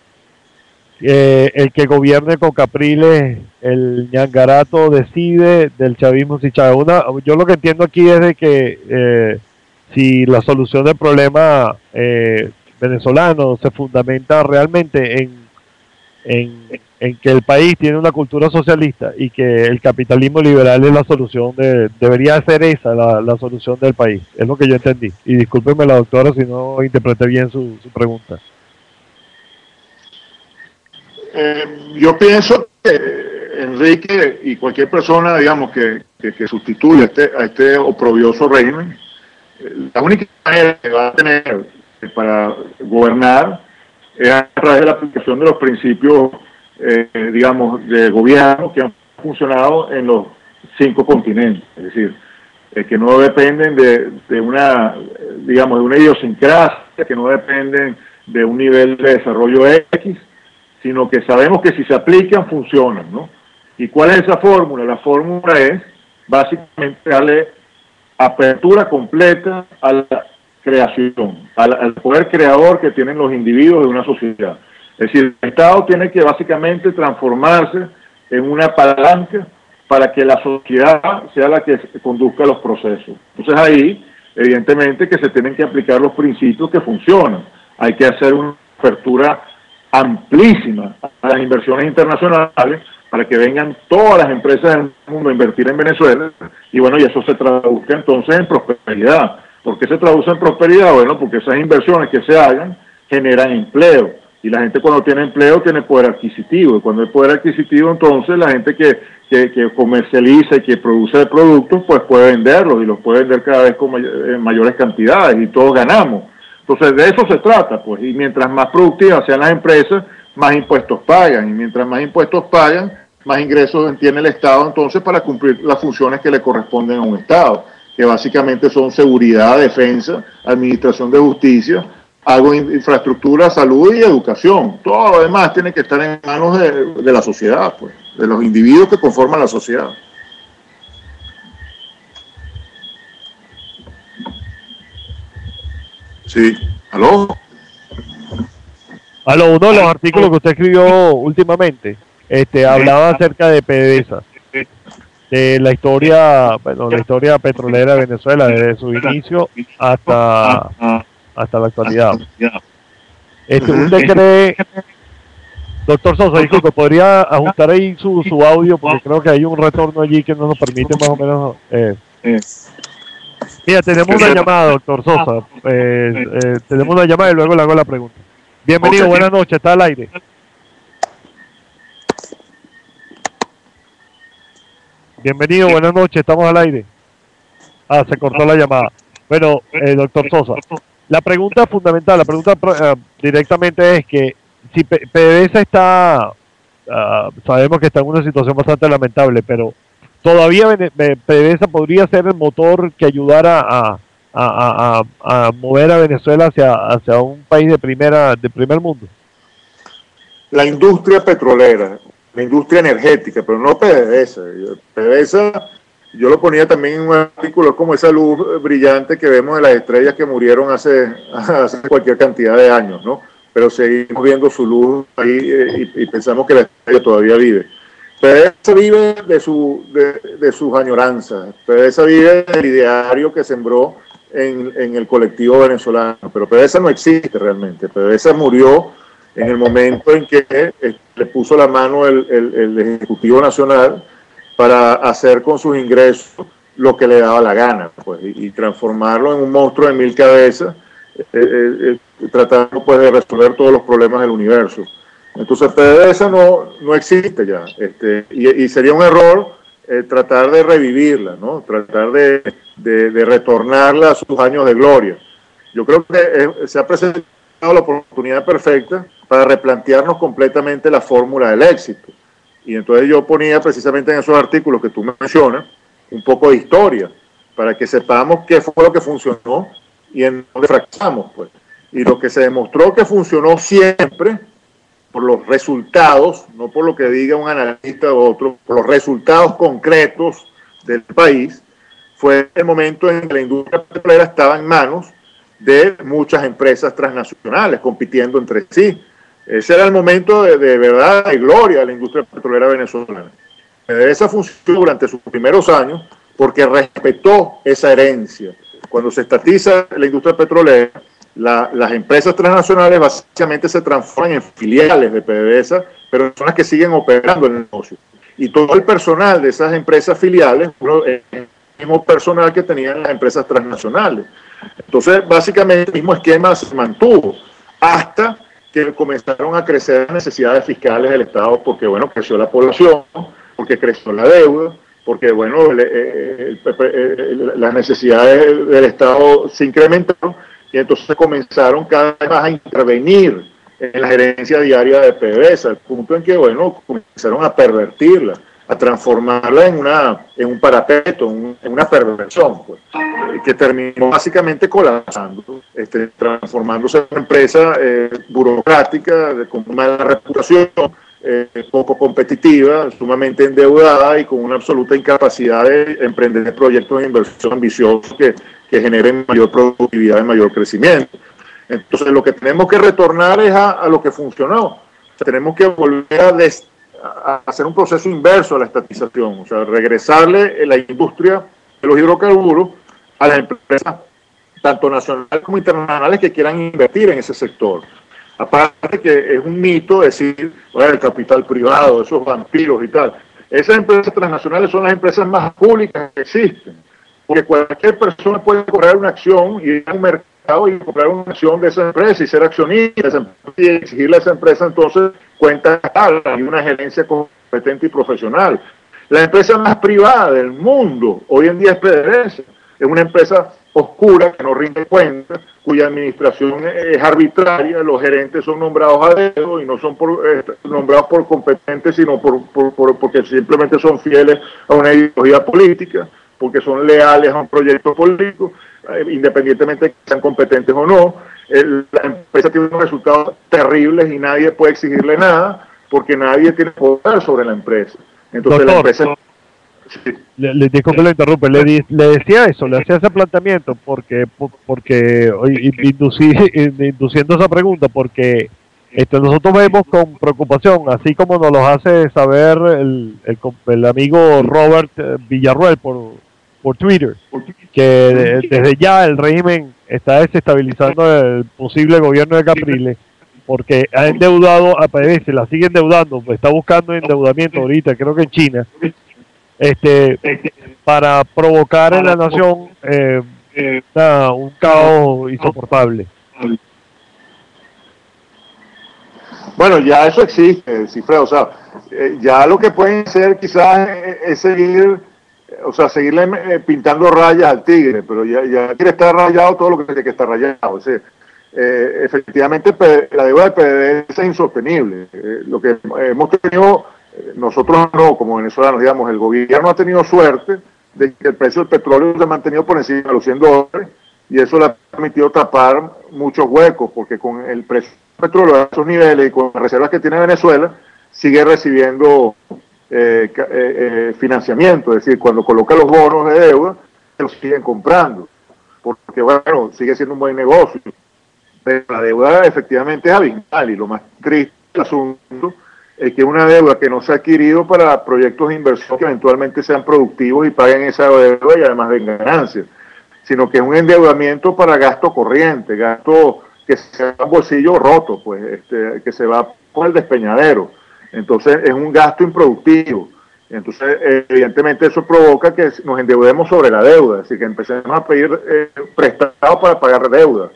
el que gobierne con Capriles, el ñangarato decide del chavismo si Chávez. Yo lo que entiendo aquí es de que si la solución del problema venezolano se fundamenta realmente en que el país tiene una cultura socialista y que el capitalismo liberal es la solución, debería ser esa la solución del país. Es lo que yo entendí. Y discúlpeme la doctora si no interpreté bien su pregunta. Yo pienso que Enrique y cualquier persona, digamos, que sustituya a este oprobioso régimen, la única manera que va a tener para gobernar es a través de la aplicación de los principios, digamos, de gobierno que han funcionado en los 5 continentes. Es decir, que no dependen de una idiosincrasia, que no dependen de un nivel de desarrollo X, sino que sabemos que si se aplican, funcionan, ¿no? ¿Y cuál es esa fórmula? La fórmula es básicamente darle apertura completa a la creación, al poder creador que tienen los individuos de una sociedad. Es decir, el Estado tiene que básicamente transformarse en una palanca para que la sociedad sea la que conduzca los procesos. Entonces ahí, evidentemente, que se tienen que aplicar los principios que funcionan. Hay que hacer una apertura amplísima a las inversiones internacionales para que vengan todas las empresas del mundo a invertir en Venezuela, y bueno, y eso se traduzca entonces en prosperidad. ¿Por qué se traduce en prosperidad? Bueno, porque esas inversiones que se hagan generan empleo, y la gente cuando tiene empleo tiene poder adquisitivo, y cuando hay poder adquisitivo, entonces la gente que comercializa y que produce productos, pues puede venderlos, y los puede vender cada vez en mayores cantidades, y todos ganamos. Entonces de eso se trata, pues, y mientras más productivas sean las empresas, más impuestos pagan, y mientras más impuestos pagan, más ingresos tiene el Estado entonces para cumplir las funciones que le corresponden a un Estado, que básicamente son seguridad, defensa, administración de justicia, algo de infraestructura, salud y educación. Todo lo demás tiene que estar en manos de la sociedad, pues, de los individuos que conforman la sociedad. Sí, ¿aló? Uno de los artículos que usted escribió últimamente, hablaba acerca de PDVSA, de la historia, bueno, la historia petrolera de Venezuela desde su inicio hasta la actualidad. ¿Usted cree, doctor Sosa, disculpe, podría ajustar ahí su audio, porque creo que hay un retorno allí que no nos permite más o menos... Mira, tenemos una llamada, doctor Sosa, tenemos una llamada y luego le hago la pregunta. Bienvenido, buenas noches, está al aire. Bienvenido, buenas noches, estamos al aire. Se cortó la llamada. Bueno, doctor Sosa, la pregunta fundamental, la pregunta directamente es que si PDVSA está, sabemos que está en una situación bastante lamentable, pero todavía PDVSA podría ser el motor que ayudara a mover a Venezuela hacia un país de primer mundo. La industria petrolera, la industria energética, pero no PDVSA. PDVSA, yo lo ponía también en un artículo, como esa luz brillante que vemos de las estrellas que murieron hace cualquier cantidad de años, ¿no? Pero seguimos viendo su luz ahí y pensamos que la estrella todavía vive. PDVSA vive de sus añoranzas, PDVSA vive del ideario que sembró en el colectivo venezolano, pero PDVSA no existe realmente. PDVSA murió en el momento en que le puso la mano el Ejecutivo Nacional para hacer con sus ingresos lo que le daba la gana, pues, y transformarlo en un monstruo de 1000 cabezas, tratando pues de resolver todos los problemas del universo. Entonces PDVSA no existe ya, y sería un error tratar de revivirla, ¿no? Tratar de retornarla a sus años de gloria. Yo creo que se ha presentado la oportunidad perfecta para replantearnos completamente la fórmula del éxito. Y entonces yo ponía precisamente en esos artículos que tú mencionas un poco de historia, para que sepamos qué fue lo que funcionó y en dónde fracasamos, pues. Y lo que se demostró que funcionó siempre, por los resultados, no por lo que diga un analista u otro, por los resultados concretos del país, fue el momento en que la industria petrolera estaba en manos de muchas empresas transnacionales compitiendo entre sí. Ese era el momento de verdad y gloria de la industria petrolera venezolana. PDVSA funcionó durante sus primeros años porque respetó esa herencia. Cuando se estatiza la industria petrolera, las empresas transnacionales básicamente se transforman en filiales de PDVSA, pero son las que siguen operando el negocio. Y todo el personal de esas empresas filiales es el mismo personal que tenían las empresas transnacionales. Entonces, básicamente el mismo esquema se mantuvo hasta que comenzaron a crecer las necesidades fiscales del Estado, porque, bueno, creció la población, porque creció la deuda, porque, bueno, las necesidades del Estado se incrementaron, y entonces comenzaron cada vez más a intervenir en la gerencia diaria de PDVSA, al punto en que, bueno, comenzaron a pervertirla, a transformarla en un parapeto, en una perversión, pues, que terminó básicamente colapsando, transformándose en una empresa burocrática, con mala reputación, poco competitiva, sumamente endeudada y con una absoluta incapacidad de emprender proyectos de inversión ambiciosos que generen mayor productividad y mayor crecimiento. Entonces lo que tenemos que retornar es a lo que funcionó. O sea, tenemos que volver a hacer un proceso inverso a la estatización, o sea, regresarle la industria de los hidrocarburos a las empresas, tanto nacionales como internacionales, que quieran invertir en ese sector. Aparte que es un mito decir, bueno, el capital privado, esos vampiros y tal. Esas empresas transnacionales son las empresas más públicas que existen, porque cualquier persona puede comprar una acción y ir a un mercado y comprar una acción de esa empresa y ser accionista de esa empresa y exigirle a esa empresa entonces cuentas y una gerencia competente y profesional. La empresa más privada del mundo hoy en día es PDVSA, es una empresa oscura que no rinde cuentas, cuya administración es arbitraria, los gerentes son nombrados a dedo y no son nombrados por competentes, sino porque simplemente son fieles a una ideología política, porque son leales a un proyecto político, independientemente de que sean competentes o no. La empresa tiene unos resultados terribles y nadie puede exigirle nada, porque nadie tiene poder sobre la empresa. Entonces la empresa... Sí. Le disculpe que lo interrumpe, le decía eso, le hacía ese planteamiento porque induciendo esa pregunta, porque nosotros vemos con preocupación, así como nos lo hace saber el amigo Robert Villarruel por Twitter, que desde ya el régimen está desestabilizando el posible gobierno de Capriles, porque ha endeudado a PDVSA, la sigue endeudando, está buscando endeudamiento ahorita, creo que en China, para provocar en la nación un caos insoportable. Bueno, ya eso existe, Cifredo, o sea, ya lo que pueden hacer quizás es seguirle pintando rayas al tigre, pero ya quiere estar rayado todo lo que tiene que estar rayado. O sea, efectivamente la deuda de PDVSA es insostenible. Lo que hemos tenido... Nosotros no, como venezolanos, digamos, el gobierno ha tenido suerte de que el precio del petróleo se ha mantenido por encima de los $100 y eso le ha permitido tapar muchos huecos, porque con el precio del petróleo a esos niveles y con las reservas que tiene Venezuela, sigue recibiendo financiamiento, es decir, cuando coloca los bonos de deuda, se los siguen comprando, porque bueno, sigue siendo un buen negocio, pero la deuda efectivamente es abismal y lo más triste del asunto es que una deuda que no se ha adquirido para proyectos de inversión que eventualmente sean productivos y paguen esa deuda y además den ganancias, sino que es un endeudamiento para gasto corriente, gasto que se va a bolsillo roto, pues, que se va por el despeñadero. Entonces es un gasto improductivo. Entonces, evidentemente eso provoca que nos endeudemos sobre la deuda, es decir, que empecemos a pedir prestado para pagar deuda,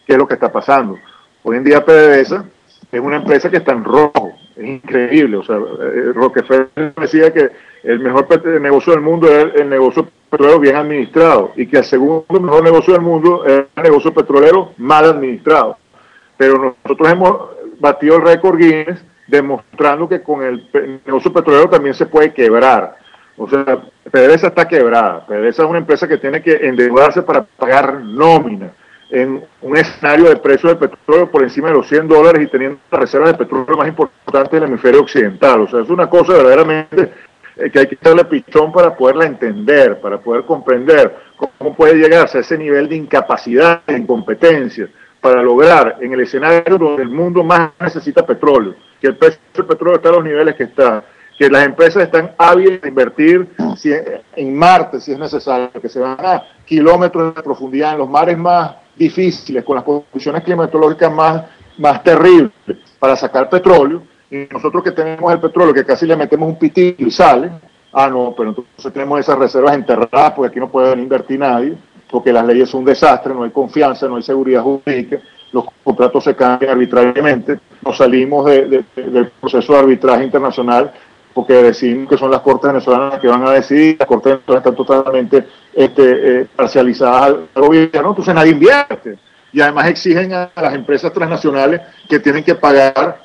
que es lo que está pasando. Hoy en día PDVSA es una empresa que está en rojo. Es increíble, o sea, Rockefeller decía que el mejor negocio del mundo es el negocio petrolero bien administrado y que el segundo mejor negocio del mundo es el negocio petrolero mal administrado. Pero nosotros hemos batido el récord Guinness demostrando que con el negocio petrolero también se puede quebrar. O sea, PDVSA está quebrada. PDVSA es una empresa que tiene que endeudarse para pagar nómina en un escenario de precio del petróleo por encima de los $100 y teniendo las reservas de petróleo más importantes del hemisferio occidental. O sea, es una cosa verdaderamente que hay que darle pichón para poderla entender, para poder comprender cómo puede llegarse a ese nivel de incapacidad, de incompetencia, para lograr en el escenario donde el mundo más necesita petróleo, que el precio del petróleo está a los niveles que está, que las empresas están ávidas de invertir en Marte si es necesario, que se van a kilómetros de profundidad en los mares más difíciles, con las condiciones climatológicas más terribles para sacar petróleo, y nosotros que tenemos el petróleo que casi le metemos un pitillo y sale, no, pero entonces tenemos esas reservas enterradas porque aquí no puede invertir nadie, porque las leyes son un desastre, no hay confianza, no hay seguridad jurídica, los contratos se cambian arbitrariamente, nos salimos del proceso de arbitraje internacional porque decimos que son las cortes venezolanas que van a decidir, las cortes venezolanas están totalmente parcializadas al gobierno, entonces nadie invierte. Y además exigen a las empresas transnacionales que tienen que pagar,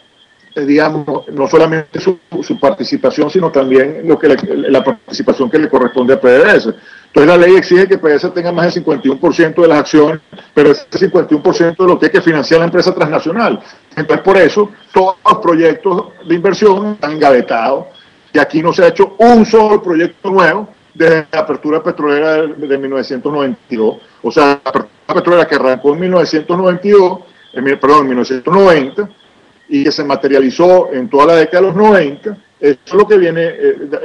digamos, no solamente su participación, sino también la participación que le corresponde a PDVSA. Entonces la ley exige que PDVSA tenga más del 51% de las acciones, pero ese 51% de lo que hay que financiar la empresa transnacional. Entonces por eso todos los proyectos de inversión están engavetados y aquí no se ha hecho un solo proyecto nuevo desde la apertura petrolera de 1992. O sea, la apertura petrolera que arrancó en 1990 y que se materializó en toda la década de los 90, eso es lo que viene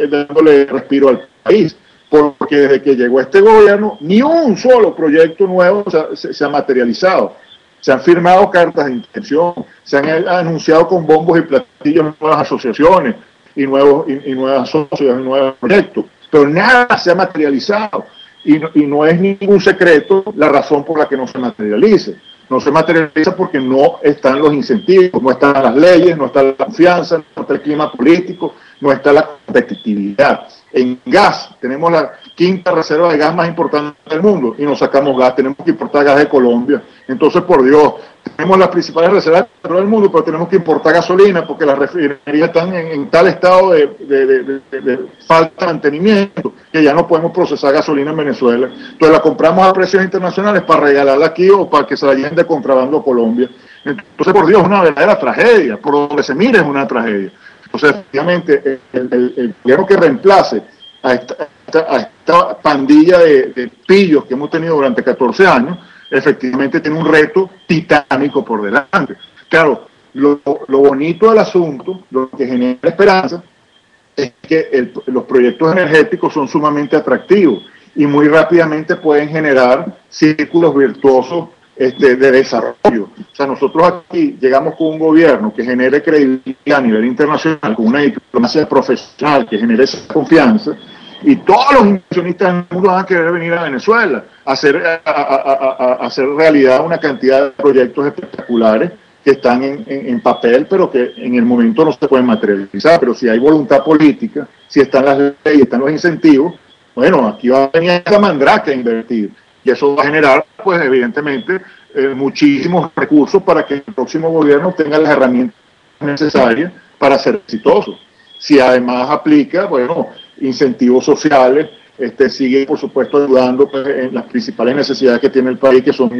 dándole respiro al país. Porque desde que llegó este gobierno, ni un solo proyecto nuevo se ha materializado. se han firmado cartas de intención, se han anunciado con bombos y platillos nuevas asociaciones y nuevas socios y nuevos proyectos, pero nada se ha materializado y no es ningún secreto la razón por la que no se materialice. No se materializa porque no están los incentivos, no están las leyes, no está la confianza, no está el clima político, no está la competitividad. En gas, tenemos la quinta reserva de gas más importante del mundo y no sacamos gas, tenemos que importar gas de Colombia. Entonces, por Dios, tenemos las principales reservas de petróleo del mundo, pero tenemos que importar gasolina porque las refinerías están en tal estado de falta de mantenimiento que ya no podemos procesar gasolina en Venezuela. Entonces la compramos a precios internacionales para regalarla aquí o para que se la lleven de contrabando a Colombia. Entonces, por Dios, es una verdadera tragedia. Por donde se mire es una tragedia. Entonces, efectivamente, el gobierno que reemplace a esta pandilla de pillos que hemos tenido durante 14 años, efectivamente tiene un reto titánico por delante. Claro, lo bonito del asunto, lo que genera esperanza, es que los proyectos energéticos son sumamente atractivos y muy rápidamente pueden generar círculos virtuosos de desarrollo. O sea, nosotros aquí llegamos con un gobierno que genere credibilidad a nivel internacional, con una diplomacia profesional que genere esa confianza, y todos los inversionistas del mundo van a querer venir a Venezuela a hacer realidad una cantidad de proyectos espectaculares que están en papel, pero que en el momento no se pueden materializar. Pero si hay voluntad política, si están las leyes, están los incentivos, bueno, aquí va a venir esta mandrake a invertir. Y eso va a generar, pues evidentemente, muchísimos recursos para que el próximo gobierno tenga las herramientas necesarias para ser exitoso. Si además aplica, bueno, incentivos sociales, sigue, por supuesto, ayudando pues, en las principales necesidades que tiene el país, que son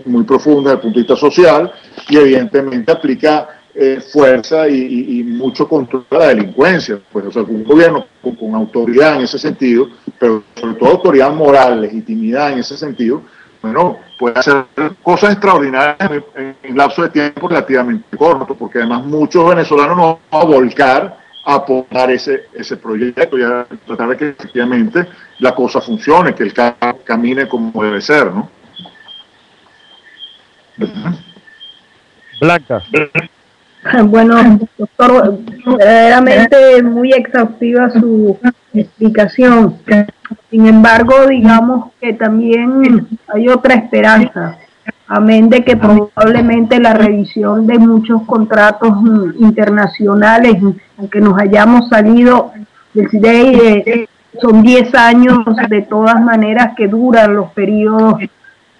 muy profundas desde el punto de vista social, y evidentemente aplica fuerza y mucho control a la delincuencia. Pues, o sea, un gobierno con autoridad en ese sentido, pero sobre todo autoridad moral, legitimidad en ese sentido, bueno, puede hacer cosas extraordinarias en un lapso de tiempo relativamente corto, porque además muchos venezolanos no van a volcar a apoyar ese proyecto y a tratar de que efectivamente la cosa funcione, que el camine como debe ser, ¿no? Blanca. Bueno, doctor, verdaderamente muy exhaustiva su explicación. Sin embargo, digamos que también hay otra esperanza. Amén de que probablemente la revisión de muchos contratos internacionales, aunque nos hayamos salido del CIDEI, son 10 años de todas maneras que duran los periodos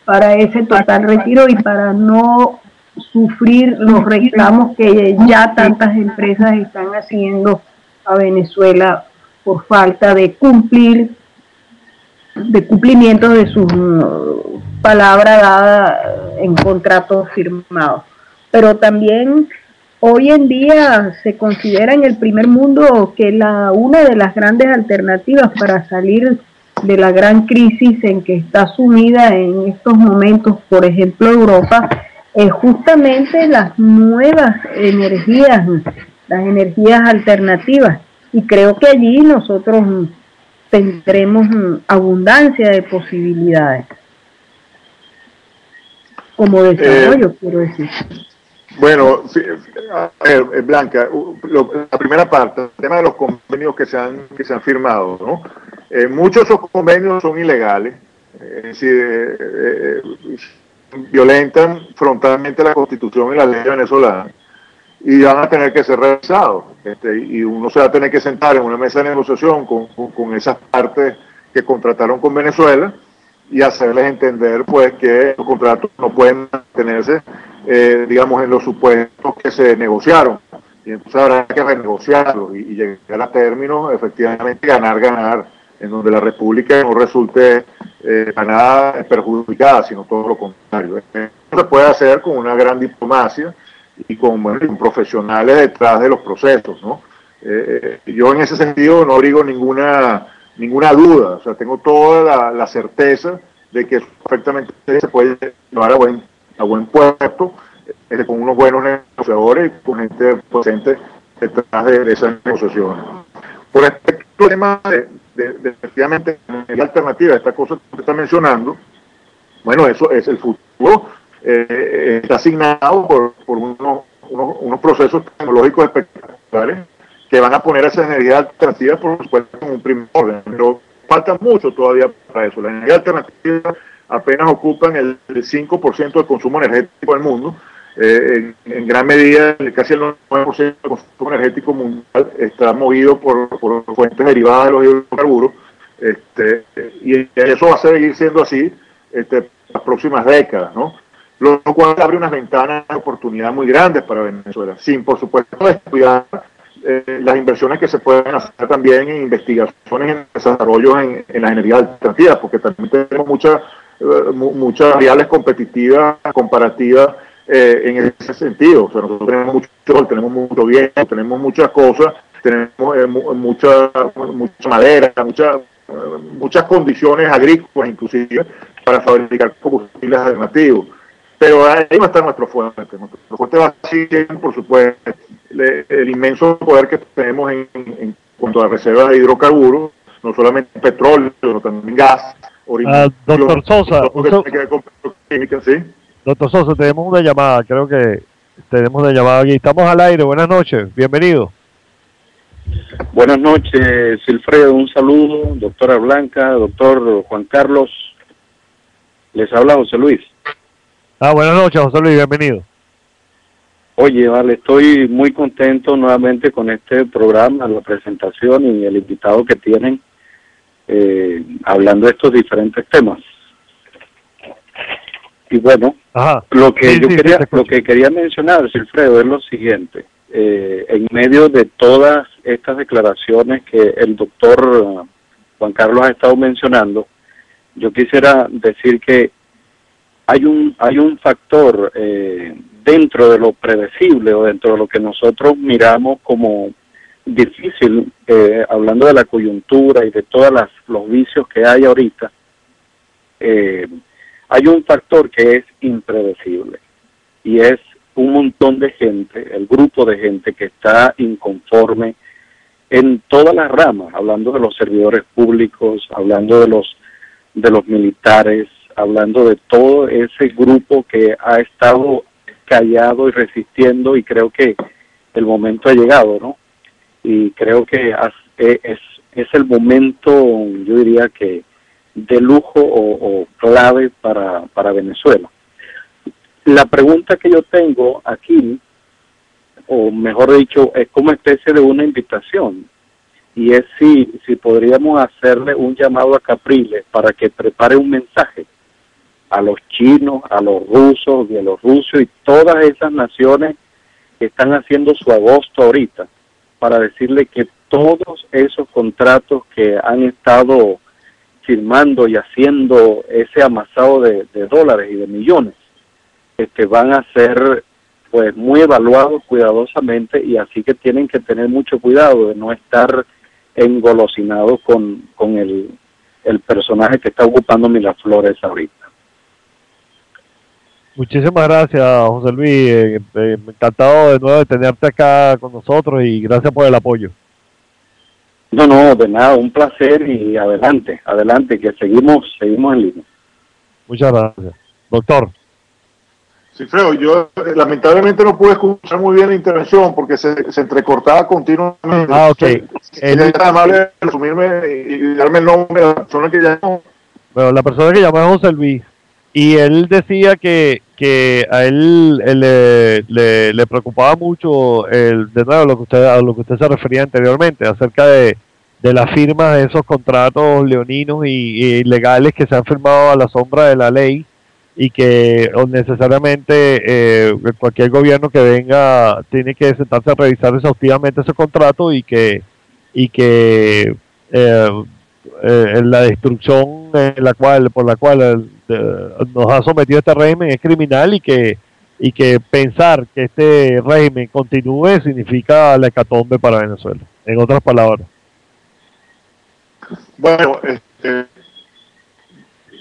para ese total retiro y para no sufrir los reclamos que ya tantas empresas están haciendo a Venezuela por falta de cumplimiento de sus palabra dada en contratos firmados. Pero también hoy en día se considera en el primer mundo que una de las grandes alternativas para salir de la gran crisis en que está sumida en estos momentos, por ejemplo, Europa, es justamente las nuevas energías, las energías alternativas. Y creo que allí nosotros tendremos abundancia de posibilidades como desarrollo, quiero decir. Bueno, Blanca, la primera parte, el tema de los convenios que se han firmado, ¿no? Muchos de esos convenios son ilegales, es decir, violentan frontalmente la Constitución y la ley venezolana y van a tener que ser revisados. Y uno se va a tener que sentar en una mesa de negociación con esas partes que contrataron con Venezuela y hacerles entender pues que los contratos no pueden mantenerse digamos en los supuestos que se negociaron, y entonces habrá que renegociarlos y llegar a términos efectivamente ganar, en donde la República no resulte para nada perjudicada, sino todo lo contrario. Eso se puede hacer con una gran diplomacia y con profesionales detrás de los procesos, ¿no? Yo en ese sentido no abrigo ninguna duda, o sea, tengo toda la certeza de que perfectamente se puede llevar a buen puerto, con unos buenos negociadores y con gente presente detrás de esas negociaciones. Por respecto al tema de efectivamente la alternativa, esta cosa que usted está mencionando, bueno, eso es el futuro, está asignado por unos procesos tecnológicos espectaculares que van a poner esas energías alternativas, por supuesto, en un primer orden. Pero falta mucho todavía para eso. Las energías alternativas apenas ocupan el 5% del consumo energético del mundo. En gran medida, casi el 9% del consumo energético mundial está movido por fuentes derivadas de los hidrocarburos, y eso va a seguir siendo así las próximas décadas, ¿no? Lo cual abre unas ventanas de oportunidad muy grandes para Venezuela, sin por supuesto descuidar las inversiones que se pueden hacer también en investigaciones, en desarrollos en las energías alternativas, porque también tenemos muchas variables competitivas, comparativas, en ese sentido. O sea, nosotros tenemos mucho viento, tenemos muchas cosas, tenemos mucha madera, muchas condiciones agrícolas inclusive para fabricar combustibles alternativos. Pero ahí va a estar nuestro fuerte. Nuestro fuerte va a ser, por supuesto, el inmenso poder que tenemos en cuanto a reservas de hidrocarburos, no solamente petróleo, sino también gas. Doctor Sosa, ¿sí? Doctor Sosa, tenemos una llamada, creo que tenemos una llamada aquí. Estamos al aire, buenas noches, bienvenido. Buenas noches, Silfredo, un saludo, doctora Blanca, doctor Juan Carlos, les habla José Luis. Buenas noches, José Luis, bienvenido. Oye, vale, estoy muy contento nuevamente con este programa, la presentación y el invitado que tienen, hablando de estos diferentes temas. Y bueno, lo que quería mencionar, Silfredo, es lo siguiente. En medio de todas estas declaraciones que el doctor Juan Carlos ha estado mencionando, yo quisiera decir que hay un factor dentro de lo predecible o dentro de lo que nosotros miramos como difícil, hablando de la coyuntura y de todos los vicios que hay ahorita. Hay un factor que es impredecible y es un montón de gente, el grupo de gente que está inconforme en todas las ramas, hablando de los servidores públicos, hablando de los militares, hablando de todo ese grupo que ha estado callado y resistiendo, y creo que el momento ha llegado, ¿no? Y creo que es el momento, yo diría que de lujo o clave para Venezuela. La pregunta que yo tengo aquí, o mejor dicho, es como especie de una invitación, y es si podríamos hacerle un llamado a Capriles para que prepare un mensaje a los chinos, a los rusos, bielorrusos y todas esas naciones que están haciendo su agosto ahorita, para decirle que todos esos contratos que han estado firmando y haciendo ese amasado de dólares y de millones, van a ser pues muy evaluados cuidadosamente, y así que tienen que tener mucho cuidado de no estar engolosinados con el personaje que está ocupando Miraflores ahorita. Muchísimas gracias, José Luis. Encantado de nuevo de tenerte acá con nosotros y gracias por el apoyo. No, de nada, un placer y adelante, que seguimos en línea. Muchas gracias. Doctor. Sí, Fredo, yo lamentablemente no pude escuchar muy bien la intervención porque se entrecortaba continuamente. Ok. Es amable de resumirme y darme el nombre de la persona que llamó. Bueno, la persona que llamó es José Luis, y él decía que a él le preocupaba mucho de nuevo a lo que usted se refería anteriormente acerca de las firmas de esos contratos leoninos y ilegales que se han firmado a la sombra de la ley, y que necesariamente cualquier gobierno que venga tiene que sentarse a revisar exhaustivamente ese contrato, y que la destrucción por la cual nos ha sometido este régimen es criminal, y que pensar que este régimen continúe significa la hecatombe para Venezuela, en otras palabras. Bueno,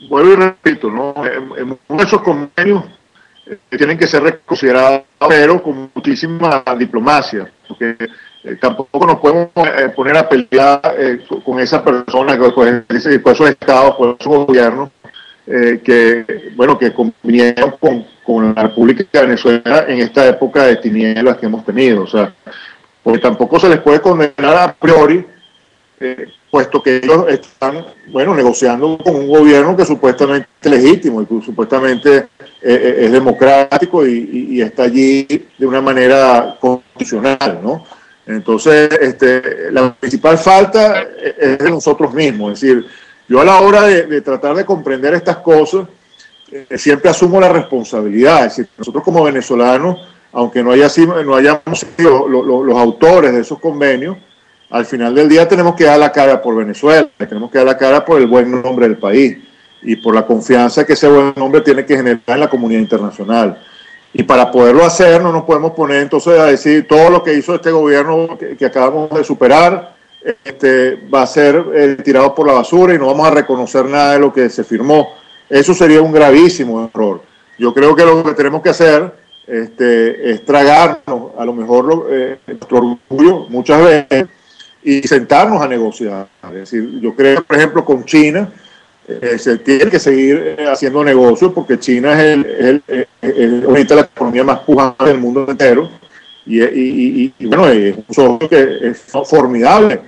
vuelvo y repito, ¿no? En esos convenios tienen que ser reconsiderados, pero con muchísima diplomacia, porque tampoco nos podemos poner a pelear con esas personas, con esos estados, con esos gobiernos que convinieron con la República de Venezuela en esta época de tinieblas que hemos tenido. O sea, porque tampoco se les puede condenar a priori, puesto que ellos están, bueno, negociando con un gobierno que supuestamente es legítimo y que supuestamente es democrático y está allí de una manera constitucional, ¿no? Entonces, la principal falta es de nosotros mismos. Es decir, yo a la hora de tratar de comprender estas cosas, siempre asumo la responsabilidad. Es decir, nosotros como venezolanos, aunque no hayamos sido los autores de esos convenios, al final del día tenemos que dar la cara por Venezuela, tenemos que dar la cara por el buen nombre del país y por la confianza que ese buen nombre tiene que generar en la comunidad internacional. Y para poderlo hacer no nos podemos poner entonces a decir todo lo que hizo este gobierno que acabamos de superar va a ser tirado por la basura y no vamos a reconocer nada de lo que se firmó. Eso sería un gravísimo error. Yo creo que lo que tenemos que hacer es tragarnos a lo mejor nuestro orgullo muchas veces y sentarnos a negociar. Es decir, yo creo, por ejemplo, con China se tiene que seguir haciendo negocios porque China es ahorita la economía más pujante del mundo entero y bueno, es un socio que es formidable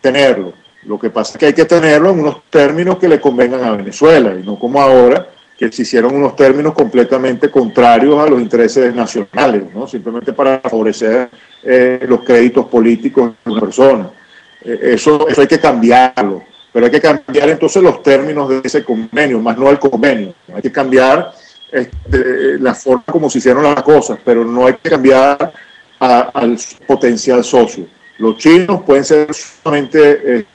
tenerlo. Lo que pasa es que hay que tenerlo en unos términos que le convengan a Venezuela y no como ahora, que se hicieron unos términos completamente contrarios a los intereses nacionales, ¿no? Simplemente para favorecer los créditos políticos de una persona. Eso hay que cambiarlo, pero hay que cambiar entonces los términos de ese convenio, más no el convenio. Hay que cambiar la forma como se hicieron las cosas, pero no hay que cambiar al potencial socio. Los chinos pueden ser sumamente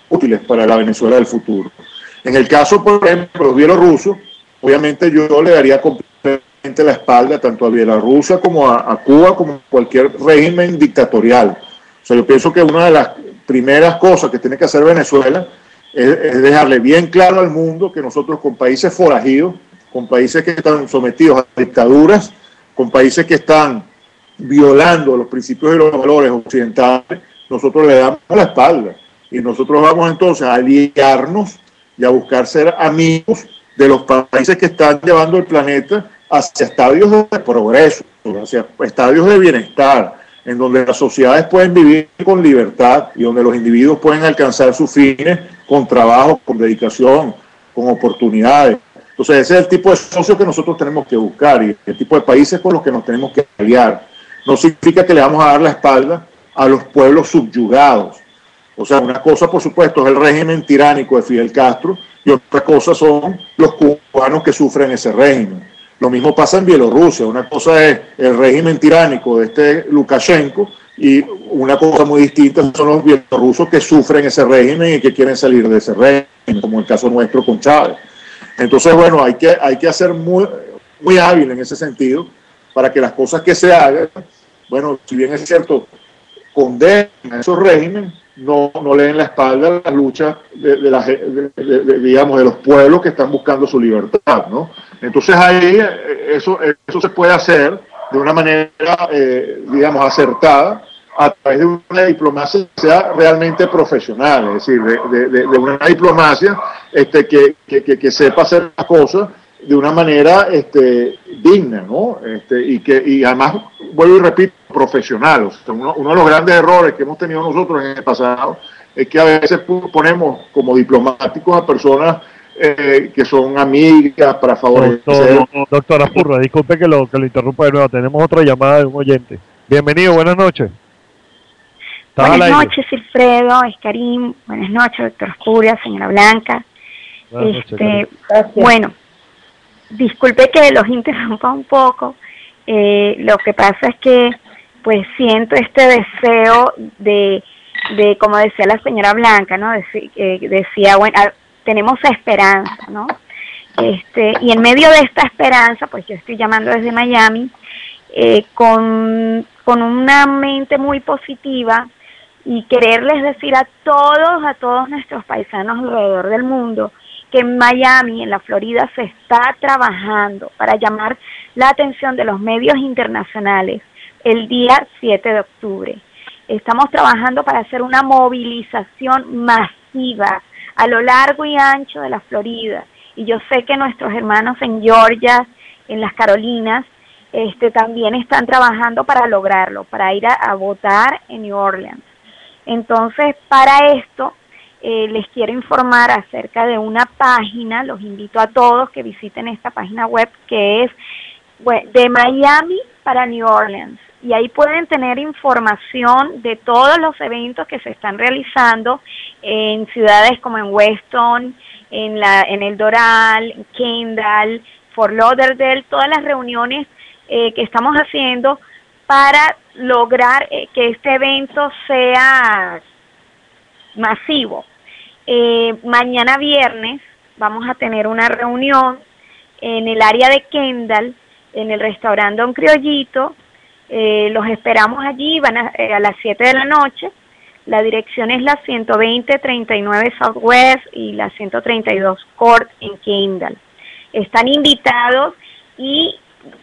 útiles para la Venezuela del futuro. En el caso, por ejemplo, de los bielorrusos, obviamente yo le daría completamente la espalda tanto a Bielorrusia como a Cuba, como a cualquier régimen dictatorial. O sea, yo pienso que una de las primeras cosas que tiene que hacer Venezuela es dejarle bien claro al mundo que nosotros con países forajidos, con países que están sometidos a dictaduras, con países que están violando los principios y los valores occidentales, nosotros le damos la espalda y nosotros vamos entonces a aliarnos y a buscar ser amigos de los países que están llevando el planeta hacia estadios de progreso, hacia estadios de bienestar, en donde las sociedades pueden vivir con libertad y donde los individuos pueden alcanzar sus fines con trabajo, con dedicación, con oportunidades. Entonces ese es el tipo de socio que nosotros tenemos que buscar y el tipo de países con los que nos tenemos que aliar. No significa que le vamos a dar la espalda a los pueblos subyugados. O sea, una cosa, por supuesto, es el régimen tiránico de Fidel Castro y otra cosa son los cubanos que sufren ese régimen. Lo mismo pasa en Bielorrusia. Una cosa es el régimen tiránico de Lukashenko y una cosa muy distinta son los bielorrusos que sufren ese régimen y que quieren salir de ese régimen, como el caso nuestro con Chávez. Entonces, bueno, hay que ser muy hábil en ese sentido para que las cosas que se hagan, bueno, si bien es cierto, condenen a esos regímenes, no le den la espalda a las luchas digamos, de los pueblos que están buscando su libertad, ¿no? Entonces ahí eso se puede hacer de una manera, digamos, acertada, a través de una diplomacia que sea realmente profesional, es decir, de una diplomacia que sepa hacer las cosas de una manera digna, ¿no? Y además, vuelvo y repito, profesional. O sea, uno de los grandes errores que hemos tenido nosotros en el pasado es que a veces ponemos como diplomáticos a personas que son amigas para favorecer. Doctora Purra, disculpe que lo interrumpa de nuevo. Tenemos otra llamada de un oyente. Bienvenido, buenas noches. Buenas noches, Wilfredo, Karim. Buenas noches, doctora Purra, señora Blanca. Buenas noches, bueno, disculpe que los interrumpa un poco. Lo que pasa es que pues siento este deseo de como decía la señora Blanca, ¿no? Decía, bueno, tenemos esperanza, ¿no? Y en medio de esta esperanza, pues yo estoy llamando desde Miami, con una mente muy positiva y quererles decir a todos nuestros paisanos alrededor del mundo que en Miami, en la Florida, se está trabajando para llamar la atención de los medios internacionales el día 7 de octubre. Estamos trabajando para hacer una movilización masiva a lo largo y ancho de la Florida. Y yo sé que nuestros hermanos en Georgia, en las Carolinas, también están trabajando para lograrlo, para ir a votar en New Orleans. Entonces, para esto, les quiero informar acerca de una página, los invito a todos que visiten esta página web que es de Miami para New Orleans, y ahí pueden tener información de todos los eventos que se están realizando en ciudades como en Weston, en El Doral, en Kendall, Fort Lauderdale, todas las reuniones que estamos haciendo para lograr que este evento sea masivo. Mañana viernes vamos a tener una reunión en el área de Kendall, en el restaurante Don Criollito. Los esperamos allí, van a las 7 de la noche. La dirección es la 120-39 Southwest y la 132 Court en Kendall. Están invitados y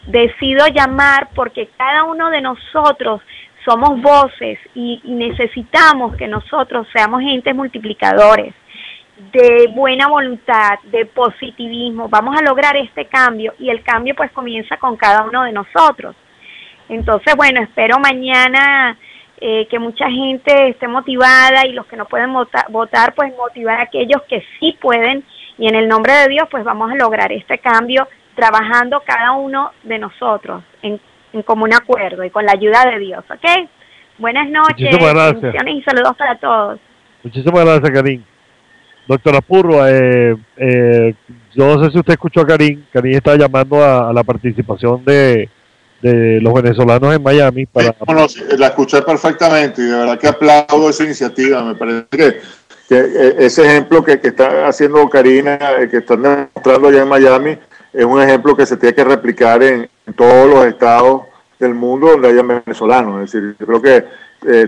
decido llamar porque cada uno de nosotros somos voces y necesitamos que nosotros seamos entes multiplicadores de buena voluntad, de positivismo. Vamos a lograr este cambio y el cambio pues comienza con cada uno de nosotros. Entonces, bueno, espero mañana que mucha gente esté motivada y los que no pueden votar, pues motivar a aquellos que sí pueden, y en el nombre de Dios pues vamos a lograr este cambio trabajando cada uno de nosotros en común acuerdo y con la ayuda de Dios, ¿ok? Buenas noches, bendiciones y saludos para todos. Muchísimas gracias, Karin. Doctora Purro, yo no sé si usted escuchó a Karin. Karin está llamando a la participación de los venezolanos en Miami. Bueno, la escuché perfectamente y de verdad que aplaudo esa iniciativa. Me parece que ese ejemplo que está haciendo Karina, que están demostrando allá en Miami, es un ejemplo que se tiene que replicar en todos los estados del mundo donde haya venezolanos. Es decir, yo creo que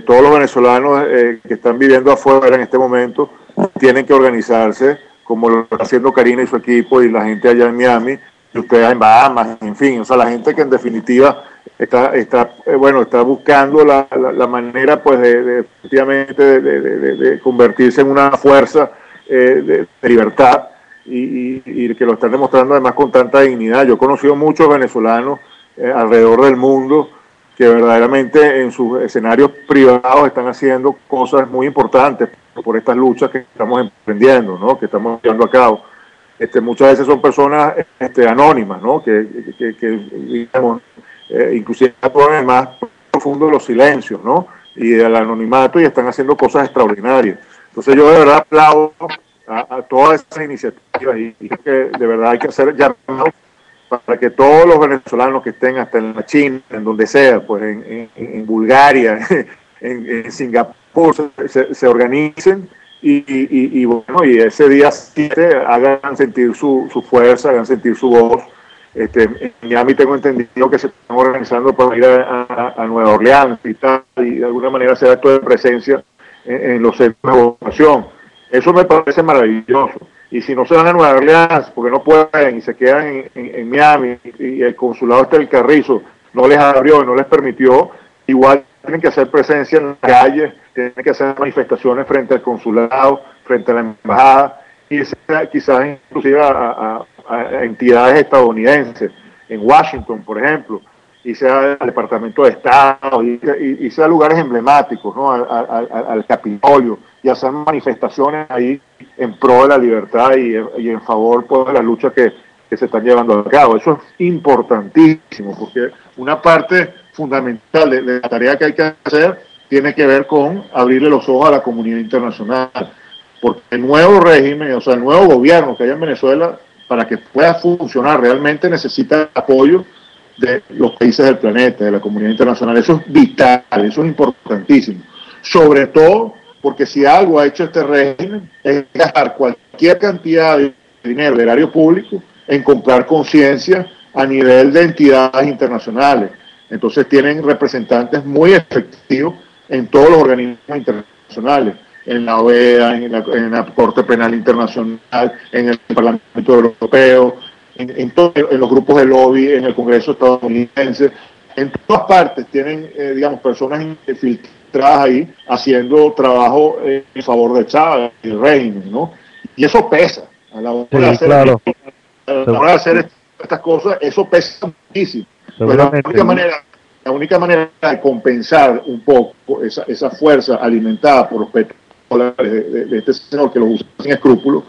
todos los venezolanos que están viviendo afuera en este momento tienen que organizarse como lo está haciendo Karina y su equipo y la gente allá en Miami, y ustedes en Bahamas, en fin, o sea, la gente que en definitiva está buscando la manera pues efectivamente de convertirse en una fuerza de libertad y que lo están demostrando además con tanta dignidad. Yo he conocido muchos venezolanos alrededor del mundo que verdaderamente en sus escenarios privados están haciendo cosas muy importantes por estas luchas que estamos emprendiendo, ¿no? Que estamos llevando a cabo. Muchas veces son personas anónimas, ¿no? Que digamos, inclusive ponen más profundo los silencios, ¿no? Y el anonimato, y están haciendo cosas extraordinarias. Entonces yo de verdad aplaudo a todas esas iniciativas y creo que de verdad hay que hacer llamados para que todos los venezolanos que estén hasta en la China, en donde sea, pues en Bulgaria, en Singapur, se organicen y bueno, y ese día 7 hagan sentir su fuerza, hagan sentir su voz. En Miami tengo entendido que se están organizando para ir a Nueva Orleans y tal, y de alguna manera hacer acto de presencia en los centros de votación. Eso me parece maravilloso. Y si no se van a Nueva Orleans porque no pueden y se quedan en Miami y el consulado del Carrizo no les abrió y no les permitió, igual tienen que hacer presencia en las calles, tienen que hacer manifestaciones frente al consulado, frente a la embajada, y quizás inclusive a entidades estadounidenses, en Washington, por ejemplo, y sea el Departamento de Estado, y sea lugares emblemáticos, ¿no? Al Capitolio, y hacer manifestaciones ahí en pro de la libertad y en favor pues, de las luchas que se están llevando a cabo. Eso es importantísimo, porque una parte fundamental de la tarea que hay que hacer tiene que ver con abrirle los ojos a la comunidad internacional, porque el nuevo régimen, o sea, el nuevo gobierno que hay en Venezuela, para que pueda funcionar realmente necesita el apoyo de los países del planeta, de la comunidad internacional. Eso es vital, eso es importantísimo, sobre todo porque si algo ha hecho este régimen es gastar cualquier cantidad de dinero del erario público en comprar conciencia a nivel de entidades internacionales. Entonces tienen representantes muy efectivos en todos los organismos internacionales, en la OEA, en la Corte Penal Internacional, en el Parlamento Europeo, en los grupos de lobby, en el Congreso estadounidense. En todas partes tienen, digamos, personas infiltradas ahí haciendo trabajo en favor de Chávez y el régimen, ¿no? Y eso pesa a la hora de hacer, claro, a la hora de hacer estas cosas, eso pesa muchísimo. Pues Seguramente. la única manera de compensar un poco esa fuerza alimentada por los petrodólares de este señor que los usa sin escrúpulos,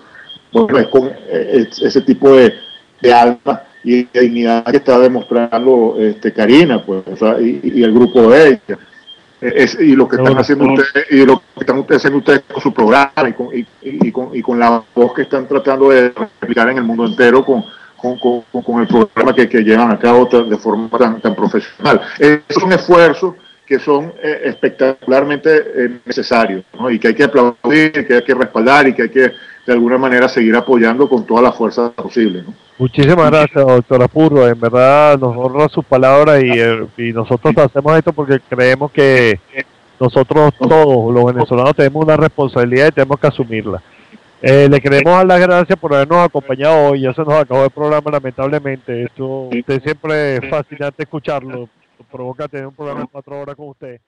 bueno, es con ese tipo de alma y de dignidad que está demostrando Karina, pues, o sea, y el grupo de ella. Y lo que están haciendo ustedes, y lo que están haciendo ustedes con su programa y con la voz que están tratando de replicar en el mundo entero con el programa que llevan a cabo de forma tan profesional. Esos son esfuerzos que son espectacularmente necesarios, ¿no? Y que hay que aplaudir, que hay que respaldar y que hay que de alguna manera seguir apoyando con toda la fuerza posible, ¿no? Muchísimas gracias, doctora Purro. En verdad nos honra su palabra y nosotros hacemos esto porque creemos que nosotros todos los venezolanos tenemos una responsabilidad y tenemos que asumirla. Le queremos dar las gracias por habernos acompañado hoy. Ya se nos acabó el programa, lamentablemente. Esto usted siempre es fascinante escucharlo. Provoca tener un programa de 4 horas con usted.